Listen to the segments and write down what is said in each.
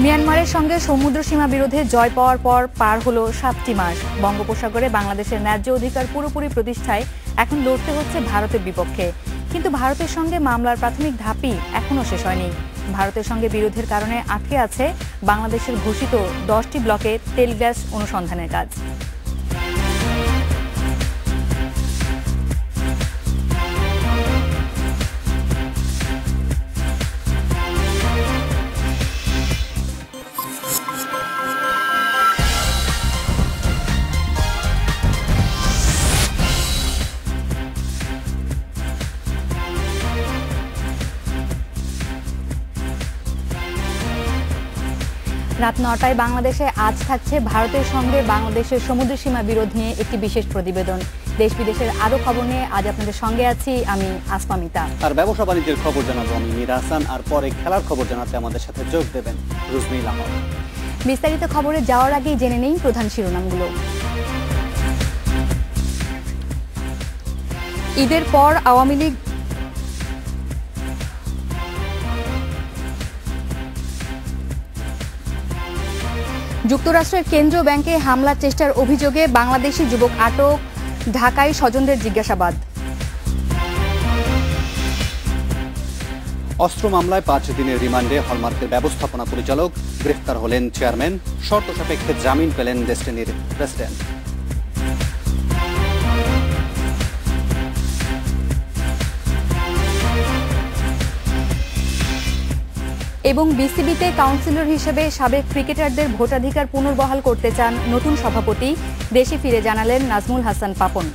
মিয়ানমারের সঙ্গে সমুদ্র সীমা বিরোধে জয় পাওয়ার পর পার হলো 7টি মাস। বঙ্গোপসাগরে বাংলাদেশের ন্যায্য অধিকার পুরোপুরি প্রতিষ্ঠায় এখন লড়তে হচ্ছে ভারতের বিপক্ষে। কিন্তু ভারতের সঙ্গে মামলার প্রাথমিক ধাপই এখনও শেষ হয়নি। ভারতের সঙ্গে বিরোধের কারণে আটকে আছে বাংলাদেশের ঘোষিত 10টি ব্লকে তেল গ্যাস অনুসন্ধানের কাজ। রাত 9টায় বাংলাদেশে আজ থাকছে ভারতের সঙ্গে বাংলাদেশের সমুদ্র সীমা বিরোধ নিয়ে একটি বিশেষ প্রতিবেদন। দেশ বিদেশের আরো খবর নিয়ে আজ আপনাদের সঙ্গে আছি আমি আসমা মিতা। আর ব্যবসা বাণিজ্যের খবর জানাবো আমি মীরা হাসান, আর পরে খেলার খবর জানাতে আমাদের সাথে যোগ দেবেন রুজমিল আহমদ। বিস্তারিত খবরে যাওয়ার আগেই জেনে নেই প্রধান শিরোনামগুলো। ঈদের পর আওয়ামী লীগ যুক্তরাষ্ট্রের কেন্দ্রীয় ব্যাংকে হামলার চেষ্টার অভিযোগে বাংলাদেশি যুবক আটক, ঢাকায় স্বজনদের জিজ্ঞাসাবাদ। অস্ত্র মামলায় 5 দিনের রিমান্ডে হলমার্কের ব্যবস্থাপনা পরিচালক, গ্রেফতার হলেন চেয়ারম্যান, শর্ত সাপেক্ষে জামিন পেলেন ডেস্টিনির প্রেসিডেন্ট। এবং বিসিবিতে কাউন্সিলর হিসেবে সাবেক ক্রিকেটারদের ভোটাধিকার পুনর্বহাল করতে চান নতুন সভাপতি, দেশে ফিরে জানালেন নাজমুল হাসান পাপন।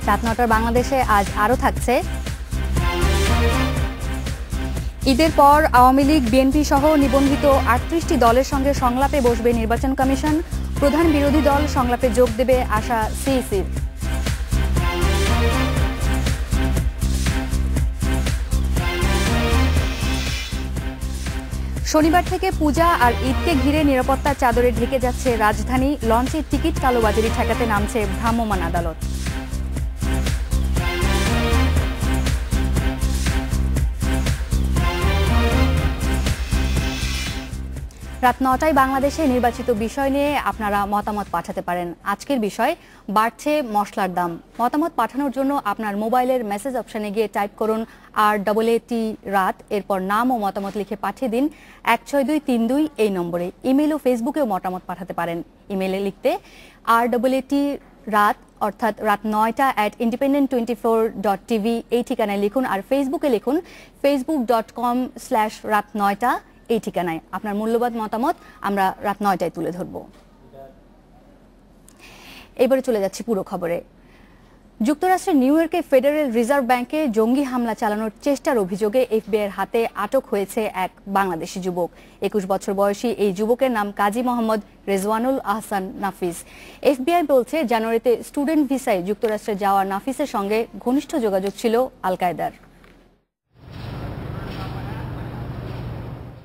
রাত 9টার বাংলাদেশে আজ আরও থাকছে। ঈদের পর আওয়ামী লীগ, বিএনপি সহ নিবন্ধিত 38টি দলের সঙ্গে সংলাপে বসবে নির্বাচন কমিশন। প্রধান বিরোধী দল সংলাপে যোগ দেবে আশা সিইসির। শনিবার থেকে পূজা আর ঈদকে ঘিরে নিরাপত্তার চাদরে ঢেকে যাচ্ছে রাজধানী। লঞ্চে টিকিট কালোবাজারি ঠেকাতে নামছে ভ্রাম্যমাণ আদালত। রাত 9টায় বাংলাদেশে নির্বাচিত বিষয় নিয়ে আপনারা মতামত পাঠাতে পারেন। আজকের বিষয়, বাড়ছে মশলার দাম। মতামত পাঠানোর জন্য আপনার মোবাইলের মেসেজ অপশনে গিয়ে টাইপ করুন RAAT রাত, এরপর নাম ও মতামত লিখে পাঠিয়ে দিন 16232 এই নম্বরে। ইমেল ও ফেসবুকেও মতামত পাঠাতে পারেন। ইমেলে লিখতে RAAT রাত অর্থাৎ রাত 9টা @independent24.tv এই ঠিকানায় লিখুন। আর ফেসবুকে লিখুন facebook.com/রাত9টা এই ঠিকানায়। আপনার মূল্যবান মতামত আমরা রাত 9টায় তুলে ধরব। এবারে চলে যাচ্ছি পুরো খবরে। যুক্তরাষ্ট্রের নিউ ইয়র্কে ফেডারেল রিজার্ভ ব্যাংকে জঙ্গি হামলা চালানোর চেষ্টার অভিযোগে এফবিআইয়ের হাতে আটক হয়েছে এক বাংলাদেশি যুবক। 21 বছর বয়সী এই যুবকের নাম কাজী মোহাম্মদ রেজওয়ানুল আহসান নাফিস। এফবিআই বলছে, জানুয়ারিতে স্টুডেন্ট ভিসায় যুক্তরাষ্ট্রে যাওয়া নাফিসের সঙ্গে ঘনিষ্ঠ যোগাযোগ ছিল আল কায়েদার।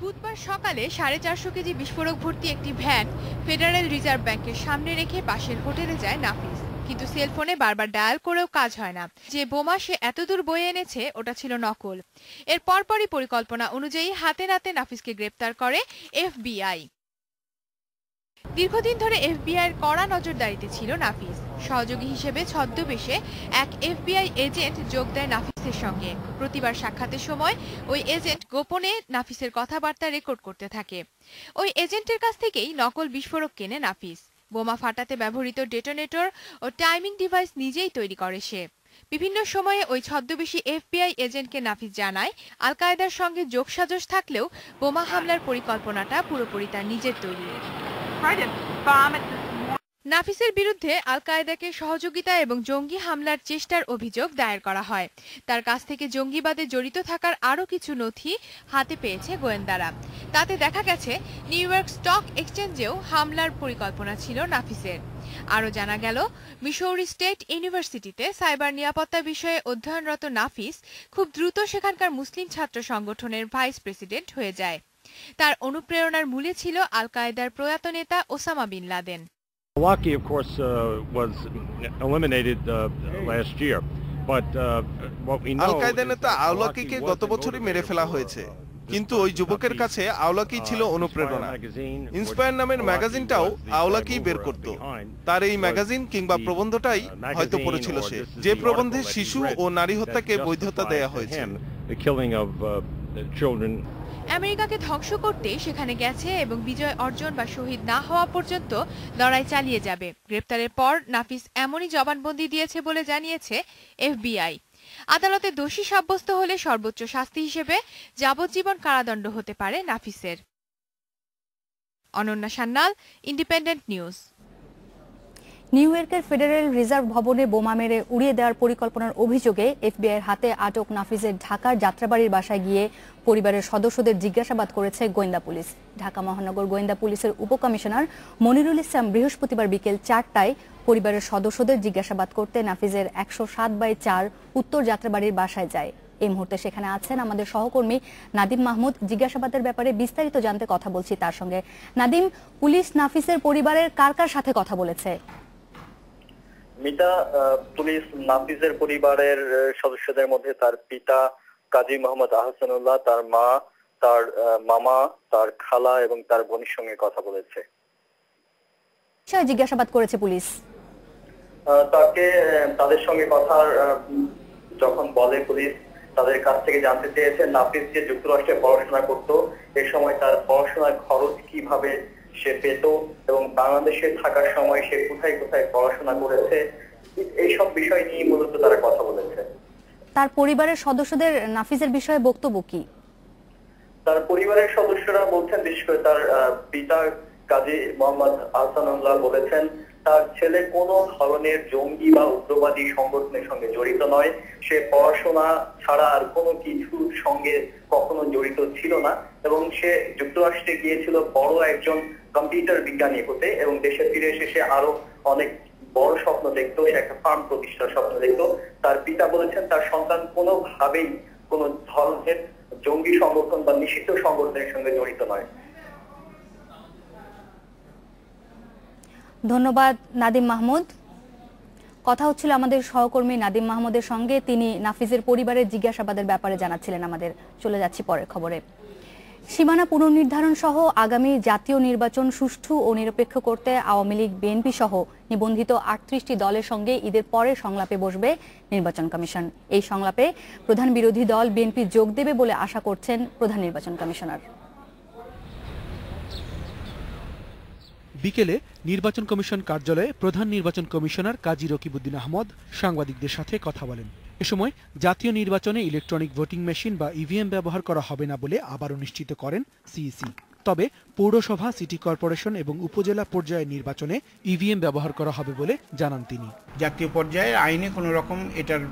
বুধবার সকালে 450 কেজি বিস্ফোরক ভর্তি একটি ভ্যান ফেডারেল রিজার্ভ ব্যাংকের সামনে রেখে পাশের হোটেলে যায় নাফিস। কিন্তু সেলফোনে বারবার ডায়াল করেও কাজ হয় না। যে বোমা সে এতদূর বয়ে এনেছে ওটা ছিল নকল। এর পরপরই পরিকল্পনা অনুযায়ী হাতে নাতে নাফিসকে গ্রেপ্তার করে এফবিআই। দীর্ঘদিন ধরে এফবিআইয়ের কড়া নজরদারিতে ছিল নাফিস। সহযোগী হিসেবে ছদ্মবেশে এক এফবিআই এজেন্ট যোগ দেয় নাফিসের সঙ্গে। প্রতিবার সাক্ষাতের সময় ওই এজেন্ট গোপনে নাফিসের কথাবার্তা রেকর্ড করতে থাকে। ওই এজেন্টের কাছ থেকেই নকল বিস্ফোরক কেনে নাফিস। বোমা ফাটাতে ব্যবহৃত ডেটোনেটর ও টাইমিং ডিভাইস নিজেই তৈরি করে সে। বিভিন্ন সময়ে ওই ছদ্মবেশী এফবিআই এজেন্টকে নাফিস জানায়, আল কায়েদার সঙ্গে যোগসাজশ থাকলেও বোমা হামলার পরিকল্পনাটা পুরোপুরি তার নিজের তৈরি। নাফিসের বিরুদ্ধে আল কায়েদাকে সহযোগিতা এবং জঙ্গি হামলার চেষ্টার অভিযোগ দায়ের করা হয়। তার কাছ থেকে জঙ্গিবাদে জড়িত থাকার আরও কিছু নথি হাতে পেয়েছে গোয়েন্দারা। তাতে দেখা গেছে নিউ ইয়র্ক স্টক এক্সচেঞ্জেও হামলার পরিকল্পনা ছিল নাফিসের। আরও জানা গেল, মিসৌরি স্টেট ইউনিভার্সিটিতে সাইবার নিরাপত্তা বিষয়ে অধ্যয়নরত নাফিস খুব দ্রুত সেখানকার মুসলিম ছাত্র সংগঠনের ভাইস প্রেসিডেন্ট হয়ে যায়। তার অনুপ্রেরণার মূলে ছিল আল কায়েদার প্রয়াত নেতা Osama bin Laden. Awlaki, of course, was eliminated last year, but what we know আল কায়দা নেতা আওলাকিকে গত বছরই মেরে ফেলা হয়েছে, কিন্তু ওই যুবকের কাছে আওলাকি ছিল অনুপ্রেরণা। ইন্সপায়ার নামের ম্যাগাজিনটাও আওলাকি বের করত। তার এই ম্যাগাজিন কিংবা প্রবন্ধটাই হয়তো পড়েছিল সে, যে প্রবন্ধে শিশু ও নারী হত্যাকে বৈধতা দেয়া হয়েছে। আমেরিকাকে ধ্বংস করতে সেখানে গেছে এবং বিজয় অর্জন বা শহীদ না হওয়া পর্যন্ত লড়াই চালিয়ে যাবে। গ্রেপ্তারের পর নাফিস এমনই জবানবন্দি দিয়েছে বলে জানিয়েছে এফবিআই। আদালতে দোষী সাব্যস্ত হলে সর্বোচ্চ শাস্তি হিসেবে যাবজ্জীবন কারাদণ্ড হতে পারে নাফিসের। Ananya Sanyal, Independent news. নিউ ইয়র্কের ফেডারেল রিজার্ভ ভবনে বোমা মেরে উড়িয়ে দেওয়ার পরিকল্পনার অভিযোগে এফবিআইয়ের হাতে আটক নাফিসের ঢাকার যাত্রাবাড়ির বাসায় গিয়ে পরিবারের সদস্যদের জিজ্ঞাসাবাদ করেছে গোয়েন্দা পুলিশ। ঢাকা মহানগর গোয়েন্দা পুলিশের উপকমিশনার মনিরুল ইসলাম বৃহস্পতিবার বিকেল 4টায় পরিবারের সদস্যদের জিজ্ঞাসাবাদ করতে নাফিসের 107/4 উত্তর যাত্রাবাড়ির বাসায় যায়। এই মুহূর্তে সেখানে আছেন আমাদের সহকর্মী নাদিম মাহমুদ। জিজ্ঞাসাবাদের ব্যাপারে বিস্তারিত জানতে কথা বলছি তার সঙ্গে। নাদিম, পুলিশ নাফিসের পরিবারের কার কার সাথে কথা বলেছে? মিতা, পুলিশ নাফিসের পরিবারের সদস্যদের মধ্যে তার পিতা কাজী মোহাম্মদ আহসানুল্লাহ, তার মা, তার মামা, তার খালা এবং তার বোনের সঙ্গে কথা বলেছে। জিজ্ঞাসাবাদ করেছে পুলিশ তাকে, তাদের সঙ্গে কথা যখন বলে পুলিশ তাদের কাছ থেকে জানতে চেয়েছে নাফিস যে যুক্তরাষ্ট্রে পড়াশোনা করত, এ সময় তার পড়াশোনার খরচ কিভাবে সে পেত এবং বাংলাদেশে থাকার সময় সে কোথায় কোথায় পড়াশোনা করেছে, এইসব বিষয় নিয়ে মূলত তারা কথা বলেছে। তার পরিবারের সদস্যদের নাফিসের বিষয়ে বক্তব্য কি? তার পরিবারের সদস্যরা বলছেন, বিশেষ করে তার পিতা কাজী মোহাম্মদ আহসানুল্লাহ বলেছেন তার ছেলে কোনো ধরনের জঙ্গি বা উগ্রবাদী সংগঠনের সঙ্গে জড়িত নয়, সে পড়াশোনা ছাড়া আর কোনো কিছুর সঙ্গে কখনো জড়িত ছিল না এবং সে যুক্তরাষ্ট্রে গিয়েছিল বড় একজন কম্পিউটার বিজ্ঞানী হতে এবং দেশে ফিরে এসে সে আরো অনেক বড় স্বপ্ন দেখতো, সে একটা ফার্ম প্রতিষ্ঠার স্বপ্ন দেখতো। তার পিতা বলেছেন তার সন্তান কোনোভাবেই কোনো ধরনের জঙ্গি সংগঠন বা নিষিদ্ধ সংগঠনের সঙ্গে জড়িত নয়। ধন্যবাদ নাদিম মাহমুদ। কথা হচ্ছিল আমাদের সহকর্মী নাদিম মাহমুদের সঙ্গে, তিনি নাফিসের পরিবারের জিজ্ঞাসাবাদের ব্যাপারে জানাচ্ছিলেন আমাদের। চলে যাচ্ছি পরের খবরে। সীমানা পুনর্নির্ধারণ সহ আগামী জাতীয় নির্বাচন সুষ্ঠু ও নিরপেক্ষ করতে আওয়ামী লীগ, বিএনপি সহ নিবন্ধিত 38টি দলের সঙ্গে ঈদের পরে সংলাপে বসবে নির্বাচন কমিশন। এই সংলাপে প্রধান বিরোধী দল বিএনপি যোগ দেবে বলে আশা করছেন প্রধান নির্বাচন কমিশনার। বিকেলে নির্বাচন কমিশন কার্যালয়ে প্রধান নির্বাচন কমিশনার কাজী রকিবউদ্দিন আহমদ সাংবাদিকদের সাথে কথা বলেন। এ সময় জাতীয় নির্বাচনে ইলেকট্রনিক ভোটিং মেশিন বা ইভিএম ব্যবহার করা হবে না বলে আবারও নিশ্চিত করেন সিইসি। তবে পৌরসভা, সিটি কর্পোরেশন এবং উপজেলা পর্যায়ের নির্বাচনে ইভিএম ব্যবহার করা হবে বলে জানান তিনি। জাতীয় পর্যায়ে আইনে কোনো রকম এটার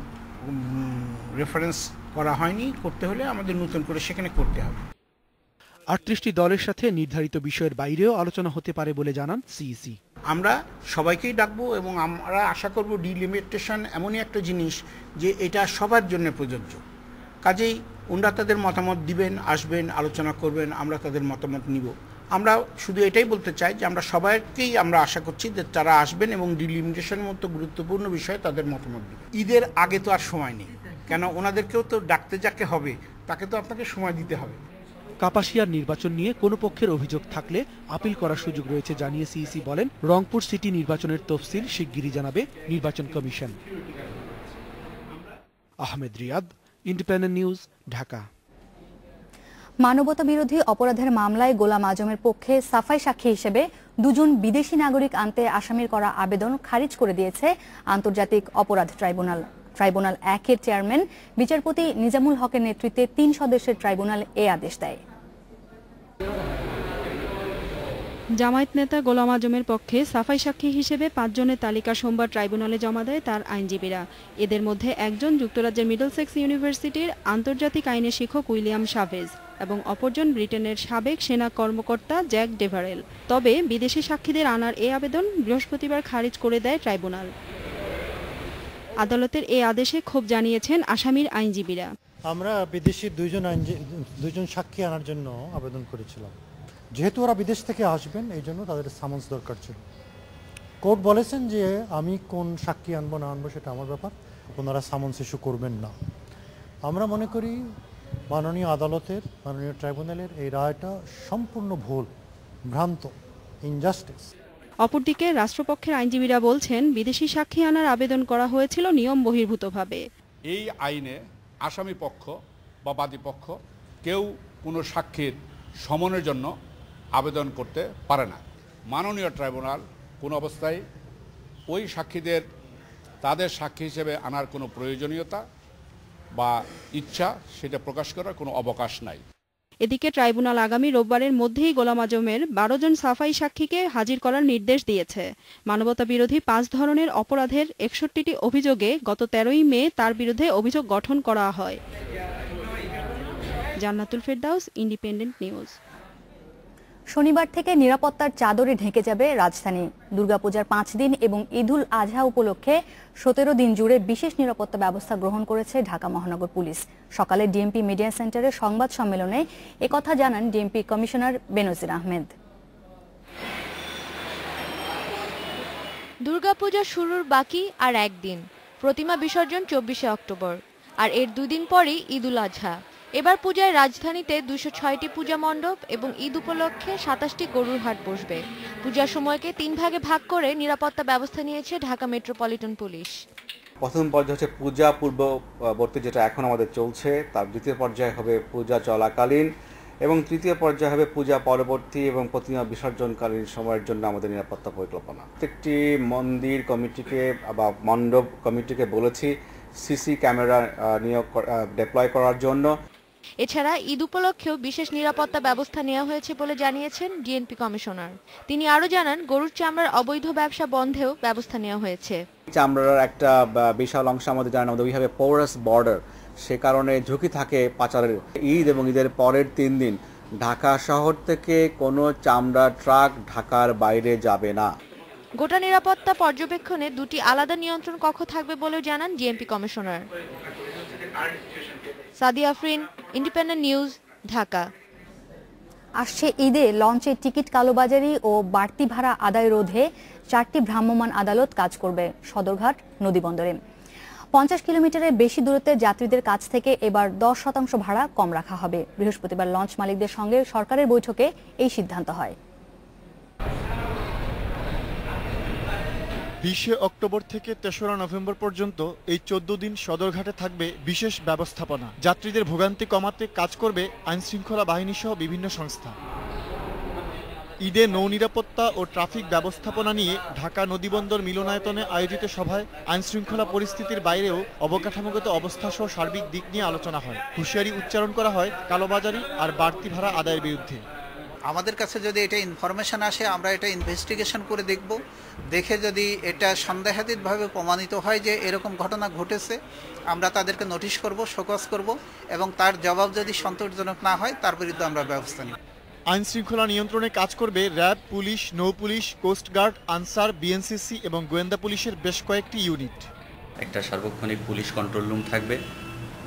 রেফারেন্স করা হয়নি, করতে হলে আমাদের নতুন করে সেখানে করতে হবে। 38টি দলের সাথে নির্ধারিত বিষয়ের বাইরেও আলোচনা হতে পারে বলে জানান সিইসি। আমরা সবাইকেই ডাকবো এবং আমরা আশা করব ডিলিমিটেশন এমনই একটা জিনিস যে এটা সবার জন্য প্রযোজ্য। কাজেই ওনারা তাদের মতামত দিবেন, আসবেন, আলোচনা করবেন, আমরা তাদের মতামত নিব। আমরা শুধু এটাই বলতে চাই যে আমরা সবাইকেই আমরা আশা করছি যে তারা আসবেন এবং ডিলিমিটেশনের মতো গুরুত্বপূর্ণ বিষয়ে তাদের মতামত দিবেন। ঈদের আগে তো আর সময় নেই, কেন ওনাদেরকেও তো ডাকতে যাকে হবে তাকে তো আপনাকে সময় দিতে হবে। কাপাসিয়ার নির্বাচন নিয়ে কোনো পক্ষের অভিযোগ থাকলে আপিল করার সুযোগ রয়েছে জানিয়ে সিইসি বলেন, রংপুর সিটি নির্বাচনের তফসিল শিগগিরই জানাবে নির্বাচন কমিশন। Ahmed Riyad, Independent news, Dhaka. মানবতা বিরোধী অপরাধের মামলায় গোলাম আজমের পক্ষে সাফাই সাক্ষী হিসেবে 2 জন বিদেশি নাগরিক আনতে আসামির করা আবেদন খারিজ করে দিয়েছে আন্তর্জাতিক অপরাধ ট্রাইব্যুনাল। ট্রাইব্যুনাল 1-এর চেয়ারম্যান বিচারপতি নিজামুল হকের নেতৃত্বে 3 সদস্যের ট্রাইব্যুনাল এ আদেশ দেয়। জামায়াত নেতা গোলাম আজমের পক্ষে সাফাই সাক্ষী হিসেবে 5 জনের তালিকা সোমবার ট্রাইব্যুনালে জমা দেয় তার আইনজীবীরা। এদের মধ্যে একজন যুক্তরাজ্যের মিডলসেক্স ইউনিভার্সিটির আন্তর্জাতিক আইনের শিক্ষক উইলিয়াম শাভেজ এবং অপরজন ব্রিটেনের সাবেক সেনা কর্মকর্তা জ্যাক ডেভারেল। তবে বিদেশি সাক্ষীদের আনার এই আবেদন বৃহস্পতিবার খারিজ করে দেয় ট্রাইব্যুনাল। আদালতের এই আদেশে ক্ষোভ জানিয়েছেন আসামির আইনজীবীরা। আমরা বিদেশি 2 জন সাক্ষী আনার জন্য আবেদন করেছিলাম। যেহেতু ওরা বিদেশ থেকে আসবেন, এই জন্য তাদের সামন্স দরকার ছিল। কোর্ট বলেছেন যে আমি কোন সাক্ষী আনবো না আনবো সেটা আমার ব্যাপার, ওনারা সামন্স ইস্যু করবেন না। আমরা মনে করি মাননীয় আদালতের, মাননীয় ট্রাইব্যুনালের এই রায়টা সম্পূর্ণ ভুল, ভ্রান্ত, ইনজাস্টিস। অপরদিকে রাষ্ট্রপক্ষের আইনজীবীরা বলছেন বিদেশি সাক্ষী আনার আবেদন করা হয়েছিল নিয়ম বহির্ভূতভাবে। এই আইনে আসামি পক্ষ বা বাদী পক্ষ কেউ কোনো সাক্ষীর সমনের জন্য আবেদন করতে পারে না। মাননীয় ট্রাইব্যুনাল কোনো অবস্থায় ওই সাক্ষীদের তাদের সাক্ষী হিসেবে আনার কোনো প্রয়োজনীয়তা বা ইচ্ছা সেটা প্রকাশ করার কোনো অবকাশ নাই। এদিকে ট্রাইব্যুনাল আগামী রোববারের মধ্যেই গোলাম আজমের 12 জন সাফাই সাক্ষীকে হাজির করার নির্দেশ দিয়েছে। মানবতা বিরোধী 5 ধরনের অপরাধের 61টি অভিযোগে গত 13ই মে তার বিরুদ্ধে অভিযোগ গঠন করা হয়। জান্নাতুল ফেরদাউস, ইন্ডিপেন্ডেন্ট নিউজ। শনিবার থেকে নিরাপত্তার চাদরে ঢেকে যাবে রাজধানী। দুর্গাপূজার 5 দিন এবং ঈদুল আজহা উপলক্ষে 17 দিন জুড়ে বিশেষ নিরাপত্তা ব্যবস্থা গ্রহণ করেছে ঢাকা মহানগর পুলিশ। সকালে ডিএমপি মিডিয়া সেন্টারে সংবাদ সম্মেলনে একথা জানান ডিএমপি কমিশনার বেনজির আহমেদ। দুর্গাপূজা শুরুর বাকি আর একদিন, প্রতিমা বিসর্জন 24শে অক্টোবর, আর এর 2 দিন পরই ঈদুল আজহা। এবার পূজায় রাজধানীতে 206টি পূজা মণ্ডপ এবং ঈদ উপলক্ষে 27টি গরুর হাট বসবে। পূজার সময়কে 3 ভাগে ভাগ করে নিরাপত্তা ব্যবস্থা নিয়েছে ঢাকা মেট্রোপলিটন পুলিশ। প্রথম পর্যায়ে হচ্ছে পূজা পূর্ববর্তী, যেটা এখন আমাদের চলছে, তার দ্বিতীয় পর্যায়ে হবে পূজা চলাকালীন, এবং তৃতীয় পর্যায়ে হবে পূজা পরবর্তী এবং প্রতিমা বিসর্জনকালীন সময়ের জন্য আমাদের নিরাপত্তা পরিকল্পনা। প্রত্যেকটি মন্দির কমিটিকে বা মণ্ডপ কমিটিকে বলেছি সিসি ক্যামেরা নিয়োগ ডেপ্লয় করার জন্য। এছাড়া ঈদ উপলক্ষেও বিশেষ নিরাপত্তা ব্যবস্থা নেওয়া হয়েছে বলে জানিয়েছেন ডিএনপি কমিশনার। তিনি আরও জানান গরুর চামড়ার অবৈধ ব্যবসা বন্ধেও ব্যবস্থা নেওয়া হয়েছে। চামড়ার একটা বিশাল অংশ আমাদের জানেন আমাদের উইভাবে পোরাস বর্ডার, সে কারণে ঝুঁকি থাকে পাচারের। ঈদ এবং ঈদের পরের 3 দিন ঢাকা শহর থেকে কোনো চামড়া ট্রাক ঢাকার বাইরে যাবে না। গোটা নিরাপত্তা পর্যবেক্ষণে 2টি আলাদা নিয়ন্ত্রণ কক্ষ থাকবে বলেও জানান DMP commissioner. Sadia Afrin, independent news, Dhaka. আসছে ঈদে লঞ্চের টিকিট কালোবাজারি ও বাড়তি ভাড়া আদায় রোধে 4টি ভ্রাম্যমাণ আদালত কাজ করবে সদরঘাট নদীবন্দরে। 50 কিলোমিটারের বেশি দূরত্বে যাত্রীদের কাছ থেকে এবার 10% ভাড়া কম রাখা হবে। বৃহস্পতিবার লঞ্চ মালিকদের সঙ্গে সরকারের বৈঠকে এই সিদ্ধান্ত হয়। 20 অক্টোবর থেকে 3রা নভেম্বর পর্যন্ত এই 14 দিন সদরঘাটে থাকবে বিশেষ ব্যবস্থাপনা। যাত্রীদের ভোগান্তি কমাতে কাজ করবে আইনশৃঙ্খলা বাহিনী সহ বিভিন্ন সংস্থা। ঈদে নৌ নিরাপত্তা ও ট্রাফিক ব্যবস্থাপনা নিয়ে ঢাকা নদীবন্দর মিলনায়তনে আয়োজিত সভায় আইনশৃঙ্খলা পরিস্থিতির বাইরেও অবকাঠামোগত অবস্থা সহ সার্বিক দিক নিয়ে আলোচনা হয়। হুঁশিয়ারি উচ্চারণ করা হয় কালোবাজারি আর বাড়তি ভাড়া আদায়ের বিরুদ্ধে। আমাদের কাছে যদি এটা ইনফরমেশন আসে আমরা এটা ইনভেস্টিগেশন করে দেখব, দেখে যদি এটা সন্দেহাতীতভাবে প্রমাণিত হয় যে এরকম ঘটনা ঘটেছে আমরা তাদেরকে নোটিশ করব, শোকজ করব, এবং তার জবাব যদি সন্তোষজনক না হয় তার বিরুদ্ধে আমরা ব্যবস্থা নিব। আইন শৃঙ্খলা নিয়ন্ত্রণে কাজ করবে র্যাব, পুলিশ, নৌ পুলিশ, কোস্টগার্ড, আনসার, বিএনসিসি এবং গোয়েন্দা পুলিশের বেশ কয়েকটি ইউনিট। একটা সার্বক্ষণিক পুলিশ কন্ট্রোল রুম থাকবে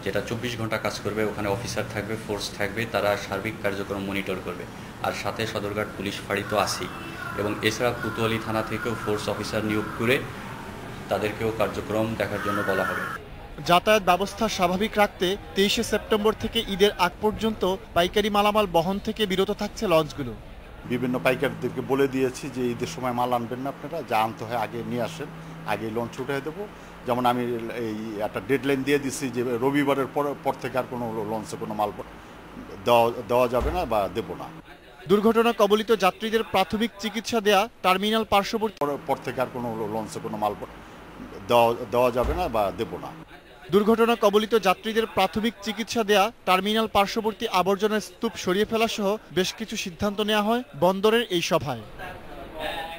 যেটা 24 ঘন্টা কাজ করবে। ওখানে অফিসার থাকবে, ফোর্স থাকবে, তারা সার্বিক কার্যক্রম মনিটর করবে। আর সাথে সদরঘাট পুলিশ ফাঁড়ি তো আছেই, এবং এছাড়া কোতোয়ালি থানা থেকেও ফোর্স অফিসার নিয়োগ করে তাদেরকেও কার্যক্রম দেখার জন্য বলা হবে। যাতায়াত ব্যবস্থা স্বাভাবিক রাখতে 23শে সেপ্টেম্বর থেকে ঈদের আগ পর্যন্ত পাইকারি মালামাল বহন থেকে বিরত থাকছে লঞ্চগুলো। বিভিন্ন পাইকারদেরকে বলে দিয়েছি যে ঈদের সময় মাল আনবেন না, আপনারা যা আনতে হয় আগে নিয়ে আসেন, আগে লঞ্চ উঠে দেবো। যেমন আমি এই একটা ডেডলাইন দিয়ে দিচ্ছি যে রবিবারের পর থেকে আর কোনো লঞ্চে কোনো মাল দেওয়া যাবে না বা দেব না। দুর্ঘটনা কবলিত যাত্রীদের প্রাথমিক চিকিৎসা দেয়া টার্মিনাল পার্শ্ববর্তী পর থেকে আর কোনো লঞ্চে কোনো মাল দেওয়া যাবে না বা দেব না। দুর্ঘটনা কবলিত যাত্রীদের প্রাথমিক চিকিৎসা দেয়া টার্মিনাল পার্শ্ববর্তী আবর্জনার স্তূপ সরিয়ে ফেলা সহ বেশ কিছু সিদ্ধান্ত নেওয়া হয় বন্দরের এই সভায়।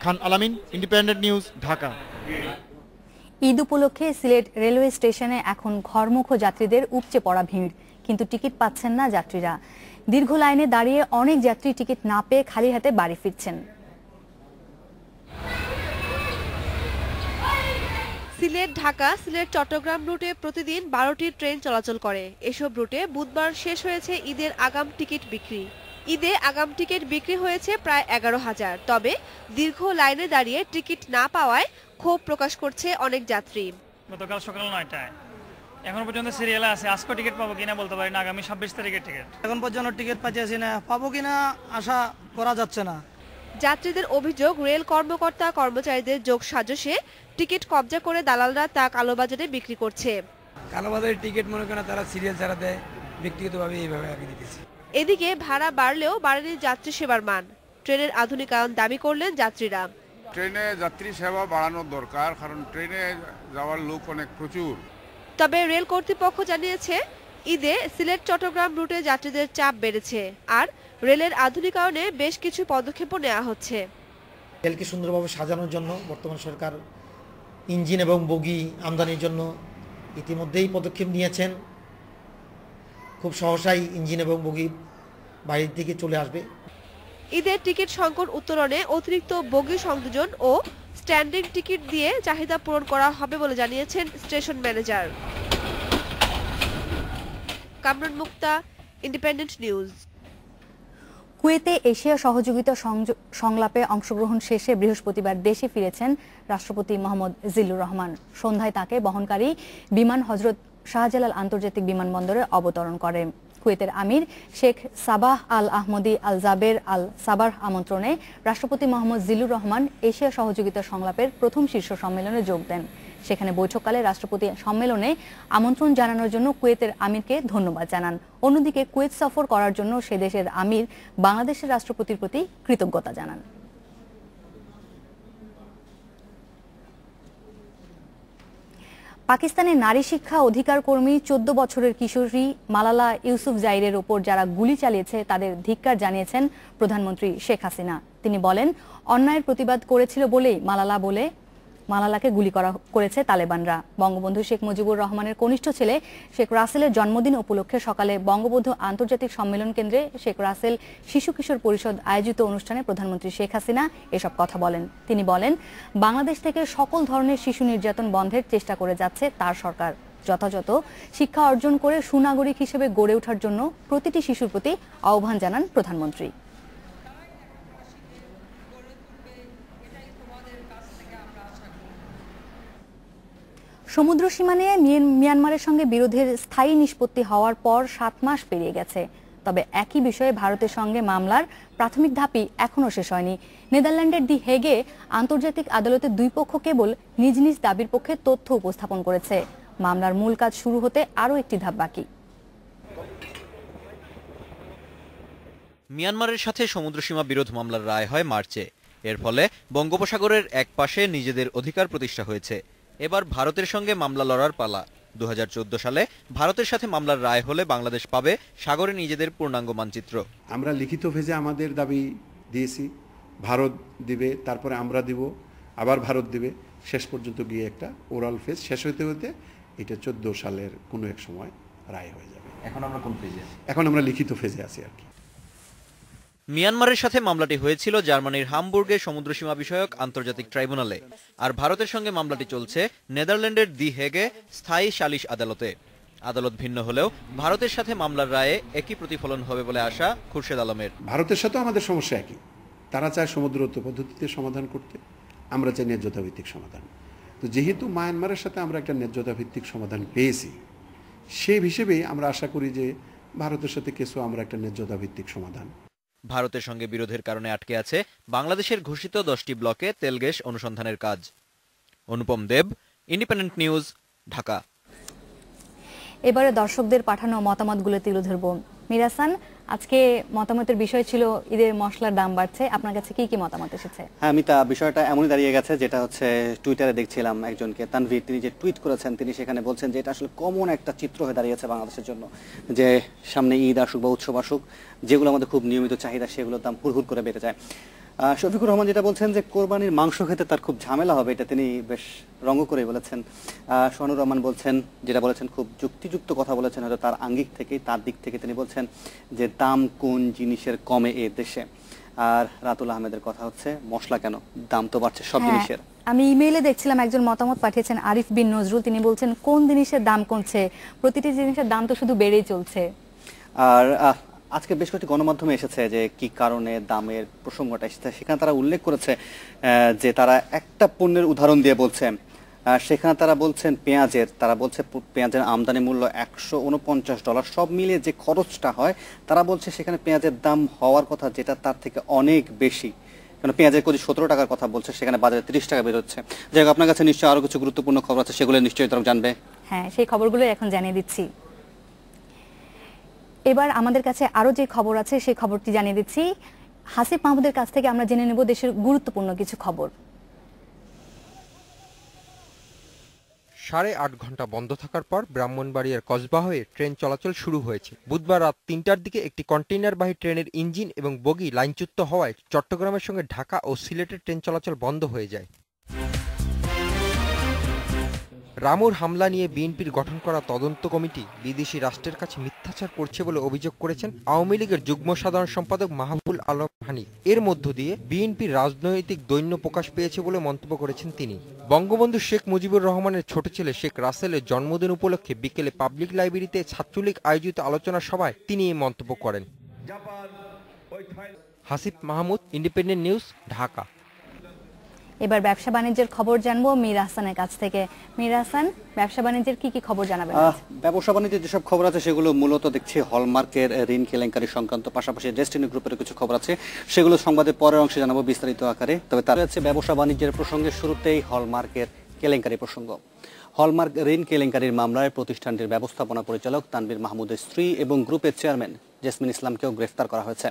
খান আলামিন, ইন্ডিপেন্ডেন্ট নিউজ, ঢাকা। ঈদ উপলক্ষে সিলেট রেলওয়ে স্টেশনে এখন ঘরমুখো যাত্রীদের উপচে পড়া ভিড়, কিন্তু টিকিট পাচ্ছেন না যাত্রীরা। দীর্ঘ লাইনে দাঁড়িয়ে অনেক যাত্রী টিকিট না পেয়ে খালি হাতে বাড়ি ফিরছেন। সিলেট ঢাকা, সিলেট চট্টগ্রাম রুটে প্রতিদিন 12টি ট্রেন চলাচল করে। এসব রুটে বুধবার শেষ হয়েছে ঈদের আগাম টিকিট বিক্রি। ঈদে আগাম টিকিট বিক্রি হয়েছে প্রায় 11,000। তবে দীর্ঘ লাইনে দাঁড়িয়ে টিকিট না পাওয়ায় ক্ষোভ প্রকাশ করছে অনেক যাত্রী। গতকাল সকাল 9টায় এখন পর্যন্ত সিরিয়ালে আছে, আজকে টিকিট পাবো কিনা বলতে পারি না, আগামী 26 তারিখের টিকিট। এখন পর্যন্ত টিকিট পাচ্ছি না, পাবো কিনা আশা করা যাচ্ছে না। যাত্রীদের অভিযোগ, রেল কর্মকর্তা কর্মচারীদের যোগসাজশে টিকিট কবজা করে দালালরা তা কালোবাজারে বিক্রি করছে। কালোবাজারের টিকিট মনে করেন তারা সিরিয়াল ছাড়া দেয়, ব্যক্তিগতভাবে এইভাবে আগে দিতেছে। এদিকে ভাড়া বাড়লেও বাড়েনি যাত্রী সেবার মান। ট্রেনের আধুনিকায়ন দাবি করলেন যাত্রীরা। ট্রেনে যাত্রী সেবা বাড়ানোর দরকার, কারণ ট্রেনে যাওয়ার লোক অনেক প্রচুর। তবে রেল কর্তৃপক্ষ জানিয়েছে ঈদে সিলেট চট্টগ্রাম রুটে যাত্রীদের চাপ বেড়েছে, আর রেলের আধুনিকায়নে বেশ কিছু পদক্ষেপও নেওয়া হচ্ছে। রেলকে সুন্দরভাবে সাজানোর জন্য বর্তমান সরকার ইঞ্জিন এবং বগি আমদানির জন্য ইতিমধ্যেই পদক্ষেপ নিয়েছেন। খুব সহসাই ইঞ্জিন এবং বগি বাইরের দিকে চলে আসবে। ঈদের টিকিট সংকট উত্তরণে অতিরিক্ত বগি সংযোজন ও স্ট্যান্ডিং টিকিট দিয়ে চাহিদা পূরণ করা হবে বলে জানিয়েছেন স্টেশন ম্যানেজার। কামরুন মুক্তা, ইন্ডিপেন্ডেন্ট নিউজ। কুয়েতে এশিয়া সহযোগিতা সংলাপে অংশগ্রহণ শেষে বৃহস্পতিবার দেশে ফিরেছেন রাষ্ট্রপতি মোহাম্মদ জিল্লুর রহমান। সন্ধ্যায় তাকে বহনকারী বিমান হজরত শাহজালাল আন্তর্জাতিক বিমানবন্দরে অবতরণ করে। কুয়েতের আমির শেখ সাবাহ আল আহমদি আল জাবের আল সাবার আমন্ত্রণে রাষ্ট্রপতি মোহাম্মদ জিল্লুর রহমান এশিয়া সহযোগিতা সংলাপের প্রথম শীর্ষ সম্মেলনে যোগ দেন। সেখানে বৈঠককালে রাষ্ট্রপতি সম্মেলনে আমন্ত্রণ জানানোর জন্য কুয়েতের আমিরকে ধন্যবাদ জানান। অন্যদিকে কুয়েত সফর করার জন্য সে দেশের আমির বাংলাদেশের রাষ্ট্রপতির প্রতি কৃতজ্ঞতা জানান। পাকিস্তানের নারী শিক্ষা অধিকার কর্মী 14 বছরের কিশোরী মালালা ইউসুফজাইরের ওপর যারা গুলি চালিয়েছে তাদের ধিক্কার জানিয়েছেন প্রধানমন্ত্রী শেখ হাসিনা। তিনি বলেন, অন্যায়ের প্রতিবাদ করেছিল বলেই মালালাকে গুলি করেছে তালেবানরা। বঙ্গবন্ধু শেখ মুজিবুর রহমানের কনিষ্ঠ ছেলে শেখ রাসেলের জন্মদিন উপলক্ষে সকালে বঙ্গবন্ধু আন্তর্জাতিক সম্মেলন কেন্দ্রে শেখ রাসেল শিশু কিশোর পরিষদ আয়োজিত অনুষ্ঠানে প্রধানমন্ত্রী শেখ হাসিনা এসব কথা বলেন। তিনি বলেন, বাংলাদেশ থেকে সকল ধরনের শিশু নির্যাতন বন্ধের চেষ্টা করে যাচ্ছে তার সরকার। যথাযথ শিক্ষা অর্জন করে সুনাগরিক হিসেবে গড়ে ওঠার জন্য প্রতিটি শিশুর প্রতি আহ্বান জানান প্রধানমন্ত্রী। সমুদ্র সীমা নিয়ে মিয়ানমারের সঙ্গে বিরোধের স্থায়ী নিষ্পত্তি হওয়ার পর 7 মাস পেরিয়ে গেছে। তবে একই বিষয়ে ভারতের সঙ্গে মামলার প্রাথমিক ধাপই এখনো শেষ হয়নি। নেদারল্যান্ডের দি হেগে আন্তর্জাতিক আদালতে দুই পক্ষ কেবল নিজ নিজ দাবির পক্ষে তথ্য উপস্থাপন করেছে। মামলার মূল কাজ শুরু হতে আরও একটি ধাপ বাকি। মিয়ানমারের সাথে সমুদ্রসীমা বিরোধ মামলার রায় হয় মার্চে। এর ফলে বঙ্গোপসাগরের এক পাশে নিজেদের অধিকার প্রতিষ্ঠা হয়েছে। এবার ভারতের সঙ্গে মামলা লড়ার পালা। 2014 সালে ভারতের সাথে মামলার রায় হলে বাংলাদেশ পাবে সাগরে নিজেদের পূর্ণাঙ্গ মানচিত্র। আমরা লিখিত ফেজে আমাদের দাবি দিয়েছি, ভারত দিবে, তারপরে আমরা দিব, আবার ভারত দিবে, শেষ পর্যন্ত গিয়ে একটা ওরাল ফেজ শেষ হতে হতে এটা 14 সালের কোনো এক সময় রায় হয়ে যাবে। এখন আমরা কোন ফেজে? এখন আমরা লিখিত ফেজে আছি আর কি। মিয়ানমারের সাথে মামলাটি হয়েছিল জার্মানির হামবুর্গে সমুদ্রসীমা বিষয়ক আন্তর্জাতিক ট্রাইব্যুনালে, আর ভারতের সঙ্গে মামলাটি চলছে নেদারল্যান্ডের দি হেগে স্থায়ী সালিশ আদালতে। আদালত ভিন্ন হলেও ভারতের সাথে মামলার রায়ে একই প্রতিফলন হবে বলে আশা খুরশেদ আলমের। ভারতের সাথে আমাদের সমস্যা একই, তারা চায় সমুদ্রত্ব পদ্ধতিতে সমাধান করতে, আমরা চাই ন্যায্যতা ভিত্তিক সমাধান। তো যেহেতু মায়ানমারের সাথে আমরা একটা ন্যায্যতা ভিত্তিক সমাধান পেয়েছি, সেই হিসেবেই আমরা আশা করি যে ভারতের সাথে কিছু আমরা একটা ন্যায্যতা ভিত্তিক সমাধান। ভারতের সঙ্গে বিরোধের কারণে আটকে আছে বাংলাদেশের ঘোষিত 10টি ব্লকে তেল গ্যাস অনুসন্ধানের কাজ। অনুপম দেব, ইন্ডিপেন্ডেন্ট নিউজ, ঢাকা। এবারে দর্শকদের পাঠানো মতামতগুলো তুলে ধরব। মিরাসান, আজকে মতামতের বিষয় ছিল ঈদের মশলার দাম বাড়ছে, আপনার কাছে কি কি মতামত এসেছে? হ্যাঁ, আমি তা বিষয়টা এমনই দাঁড়িয়ে গেছে, যেটা হচ্ছে টুইটারে দেখছিলাম একজনকে, তানভীর, তিনি যে টুইট করেছেন, তিনি সেখানে বলছেন যে এটা আসলে কমন একটা চিত্র হয়ে দাঁড়িয়েছে বাংলাদেশের জন্য, যে সামনে ঈদ আসুক বা উৎসব আসুক, যেগুলো আমাদের খুব নিয়মিত চাহিদা সেগুলোর দাম হুড় করে বেড়ে যায়। শফিকুর রহমান যেটা বলছেন যে কোরবানির মাংস খেতে তার খুব ঝামেলা হবে, এটা তিনি বেশ রঙ করে বলেছেন। সোহানুর রহমান বলছেন, যেটা বলেছেন খুব যুক্তিযুক্ত কথা বলেছেন, হয়তো তার আঙ্গিক থেকেই, তার দিক থেকে তিনি বলছেন যে দাম কোন জিনিসের কমে এ দেশে। আর রাতুল আহমেদের কথা হচ্ছে মশলা কেন, দাম তো বাড়ছে সব জিনিসের। আমি ইমেইলে দেখছিলাম একজন মতামত পাঠিয়েছেন, আরিফ বিন নজরুল, তিনি বলছেন কোন জিনিসের দাম কমছে, প্রতিটি জিনিসের দাম তো শুধু বেড়েই চলছে। আর আজকে বেশ কয়েকটি গণমাধ্যমে এসেছে যে কি কারণে দামের প্রসঙ্গটা এসেছে, সেখানে তারা উল্লেখ করেছে যে তারা একটা পণ্যের উদাহরণ দিয়ে বলছে, সেখানে তারা বলছেন তারা বলছে পেঁয়াজের আমদানি মূল্য $149, সব মিলিয়ে যে খরচটা হয় তারা বলছে সেখানে পেঁয়াজের দাম হওয়ার কথা যেটা তার থেকে অনেক বেশি, কারণ পেঁয়াজের কেজি 17 টাকার কথা বলছে, সেখানে বাজারে 30 টাকা বেরোচ্ছে। যাই হোক, আপনার কাছে নিশ্চয়ই আরো কিছু গুরুত্বপূর্ণ খবর আছে, সেগুলো নিশ্চয়ই তারা জানবে। হ্যাঁ, সেই খবরগুলো এখন জানিয়ে দিচ্ছি। এবার আমাদের কাছে আরো যে খবর আছে সেই খবরটি জানিয়ে দিচ্ছি। হাসিব মাহমুদের কাছ থেকে আমরা জেনে নেব দেশের গুরুত্বপূর্ণ কিছু খবর। 8.5 ঘন্টা বন্ধ থাকার পর ব্রাহ্মণবাড়িয়ার কসবা হয়ে ট্রেন চলাচল শুরু হয়েছে। বুধবার রাত 3টার দিকে একটি কন্টেইনারবাহী ট্রেনের ইঞ্জিন এবং বগি লাইনচ্যুত হওয়ায় চট্টগ্রামের সঙ্গে ঢাকা ও সিলেটের ট্রেন চলাচল বন্ধ হয়ে যায়। রামুর হামলা নিয়ে বিএনপির গঠন করা তদন্ত কমিটি বিদেশি রাষ্ট্রের কাছে মিথ্যাচার করছে বলে অভিযোগ করেছেন আওয়ামী লীগের যুগ্ম সাধারণ সম্পাদক মাহবুবুল আলম হানি। এর মধ্য দিয়ে বিএনপির রাজনৈতিক দৈন্য প্রকাশ পেয়েছে বলে মন্তব্য করেছেন তিনি। বঙ্গবন্ধু শেখ মুজিবুর রহমানের ছোট ছেলে শেখ রাসেলের জন্মদিন উপলক্ষে বিকেলে পাবলিক লাইব্রেরিতে ছাত্রলীগ আয়োজিত আলোচনা সভায় তিনি এই মন্তব্য করেন। Hasib Mahmud, independent news, Dhaka. এবার ব্যবসা বাণিজ্যের খবর জানবো মীর হাসানের কাছ থেকে। মীর হাসান, ব্যবসা বাণিজ্যের কি কি খবর জানাবেন? ব্যবসা বাণিজ্যের যেসব খবর আছে সেগুলো মূলত দেখছি হলমার্কের ঋণ কেলেঙ্কারি সংক্রান্ত, পাশাপাশি ডেস্টিনি গ্রুপের কিছু খবর আছে, সেগুলো সংবাদের পরের অংশে জানাবো বিস্তারিত আকারে। তবে তার হচ্ছে ব্যবসা বাণিজ্যের প্রসঙ্গে শুরুতেই হলমার্কের কেলেঙ্কারি প্রসঙ্গ। হলমার্ক ঋণ কেলেঙ্কারির মামলায় প্রতিষ্ঠানটির ব্যবস্থাপনা পরিচালক তানভীর মাহমুদের স্ত্রী এবং গ্রুপের চেয়ারম্যান জেসমিন ইসলামকেও গ্রেফতার করা হয়েছে।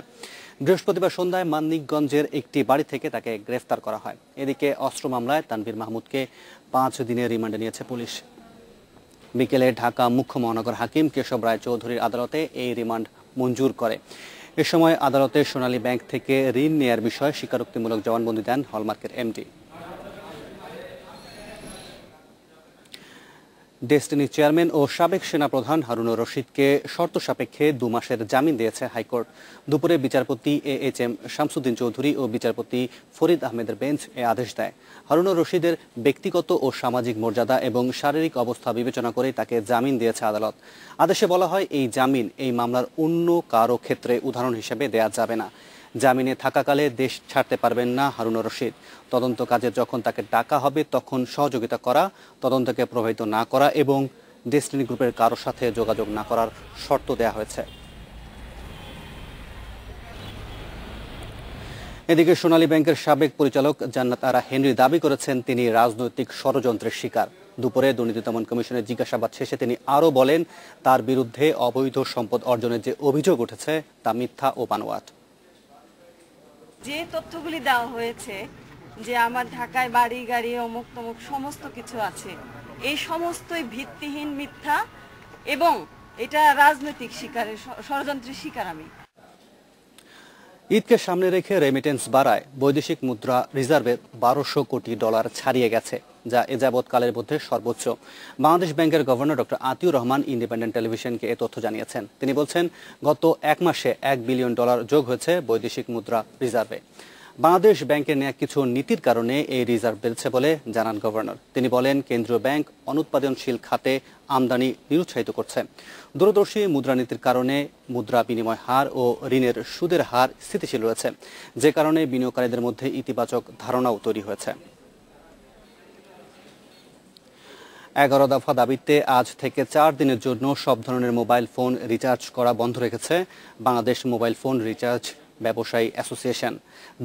বৃহস্পতিবার সন্ধ্যায় মানিকগঞ্জের একটি বাড়ি থেকে তাকে গ্রেফতার করা হয়। এদিকে অস্ত্র মামলায় তানভীর মাহমুদকে 5 দিনের রিমান্ডে নিয়েছে পুলিশ। বিকেলে ঢাকা মুখ্য মহানগর হাকিম কেশব রায় চৌধুরীর আদালতে এই রিমান্ড মঞ্জুর করে। এ সময় আদালতে সোনালী ব্যাংক থেকে ঋণ নেয়ার বিষয়ে স্বীকারোক্তিমূলক জবানবন্দি দেন হলমার্কের এমডি। ডেস্টিনি চেয়ারম্যান ও সাবেক সেনাপ্রধান হারুনুর রশিদকে শর্ত সাপেক্ষে 2 মাসের জামিন দিয়েছে হাইকোর্ট। দুপুরে বিচারপতি AHM শামসুদ্দিন চৌধুরী ও বিচারপতি ফরিদ আহমেদের বেঞ্চ এ আদেশ দেয়। হারুনুর রশিদের ব্যক্তিগত ও সামাজিক মর্যাদা এবং শারীরিক অবস্থা বিবেচনা করে তাকে জামিন দিয়েছে আদালত। আদেশে বলা হয়, এই জামিন এই মামলার অন্য কারো ক্ষেত্রে উদাহরণ হিসেবে দেয়া যাবে না। জামিনে থাকাকালে দেশ ছাড়তে পারবেন না হারুনুর রশিদ। তদন্ত কাজে যখন তাকে ডাকা হবে তখন সহযোগিতা করা, তদন্তকে প্রভাবিত না করা এবং ডেস্টিনি গ্রুপের কারোর সাথে যোগাযোগ না করার শর্ত দেয়া হয়েছে। এদিকে সোনালী ব্যাংকের সাবেক পরিচালক জান্নাত আরা হেনরি দাবি করেছেন তিনি রাজনৈতিক ষড়যন্ত্রের শিকার। দুপুরে দুর্নীতি দমন কমিশনের জিজ্ঞাসাবাদ শেষে তিনি আরও বলেন, তার বিরুদ্ধে অবৈধ সম্পদ অর্জনের যে অভিযোগ উঠেছে তা মিথ্যা ও বানোয়াট। যে তথ্যগুলি দেওয়া হয়েছে যে আমার ঢাকায় বাড়ি গাড়ি অমুক তমুক সমস্ত কিছু আছে, এই সমস্তই ভিত্তিহীন, মিথ্যা এবং এটা রাজনৈতিক শিকারের ষড়যন্ত্রের শিকার আমি। ঈদকে সামনে রেখে রেমিটেন্স বাড়ায় বৈদেশিক মুদ্রা রিজার্ভের $1200 কোটি ছাড়িয়ে গেছে, যা এ যাবৎকালের মধ্যে সর্বোচ্চ। বাংলাদেশ ব্যাংকের governor doctor Atiur Rahman Independent টেলিভিশনকে এ তথ্য জানিয়েছেন। তিনি বলছেন, গত 1 মাসে $1 বিলিয়ন যোগ হয়েছে বৈদেশিক মুদ্রা রিজার্ভে। বাংলাদেশ ব্যাংকের নেওয়া কিছু নীতির কারণে এই রিজার্ভ বেড়েছে বলে জানান গভর্নর। তিনি বলেন, কেন্দ্রীয় ব্যাংক অনুৎপাদনশীল খাতে আমদানি নিরুৎসাহিত করছে। দূরদর্শী মুদ্রানীতির কারণে মুদ্রা বিনিময় হার ও ঋণের সুদের হার স্থিতিশীল রয়েছে, যে কারণে বিনিয়োগকারীদের মধ্যে ইতিবাচক ধারণাও তৈরি হয়েছে। 11 দফা দাবিতে আজ থেকে 4 দিনের জন্য সব ধরনের মোবাইল ফোন রিচার্জ করা বন্ধ রেখেছে বাংলাদেশ মোবাইল ফোন রিচার্জ ব্যবসায়ী অ্যাসোসিয়েশন।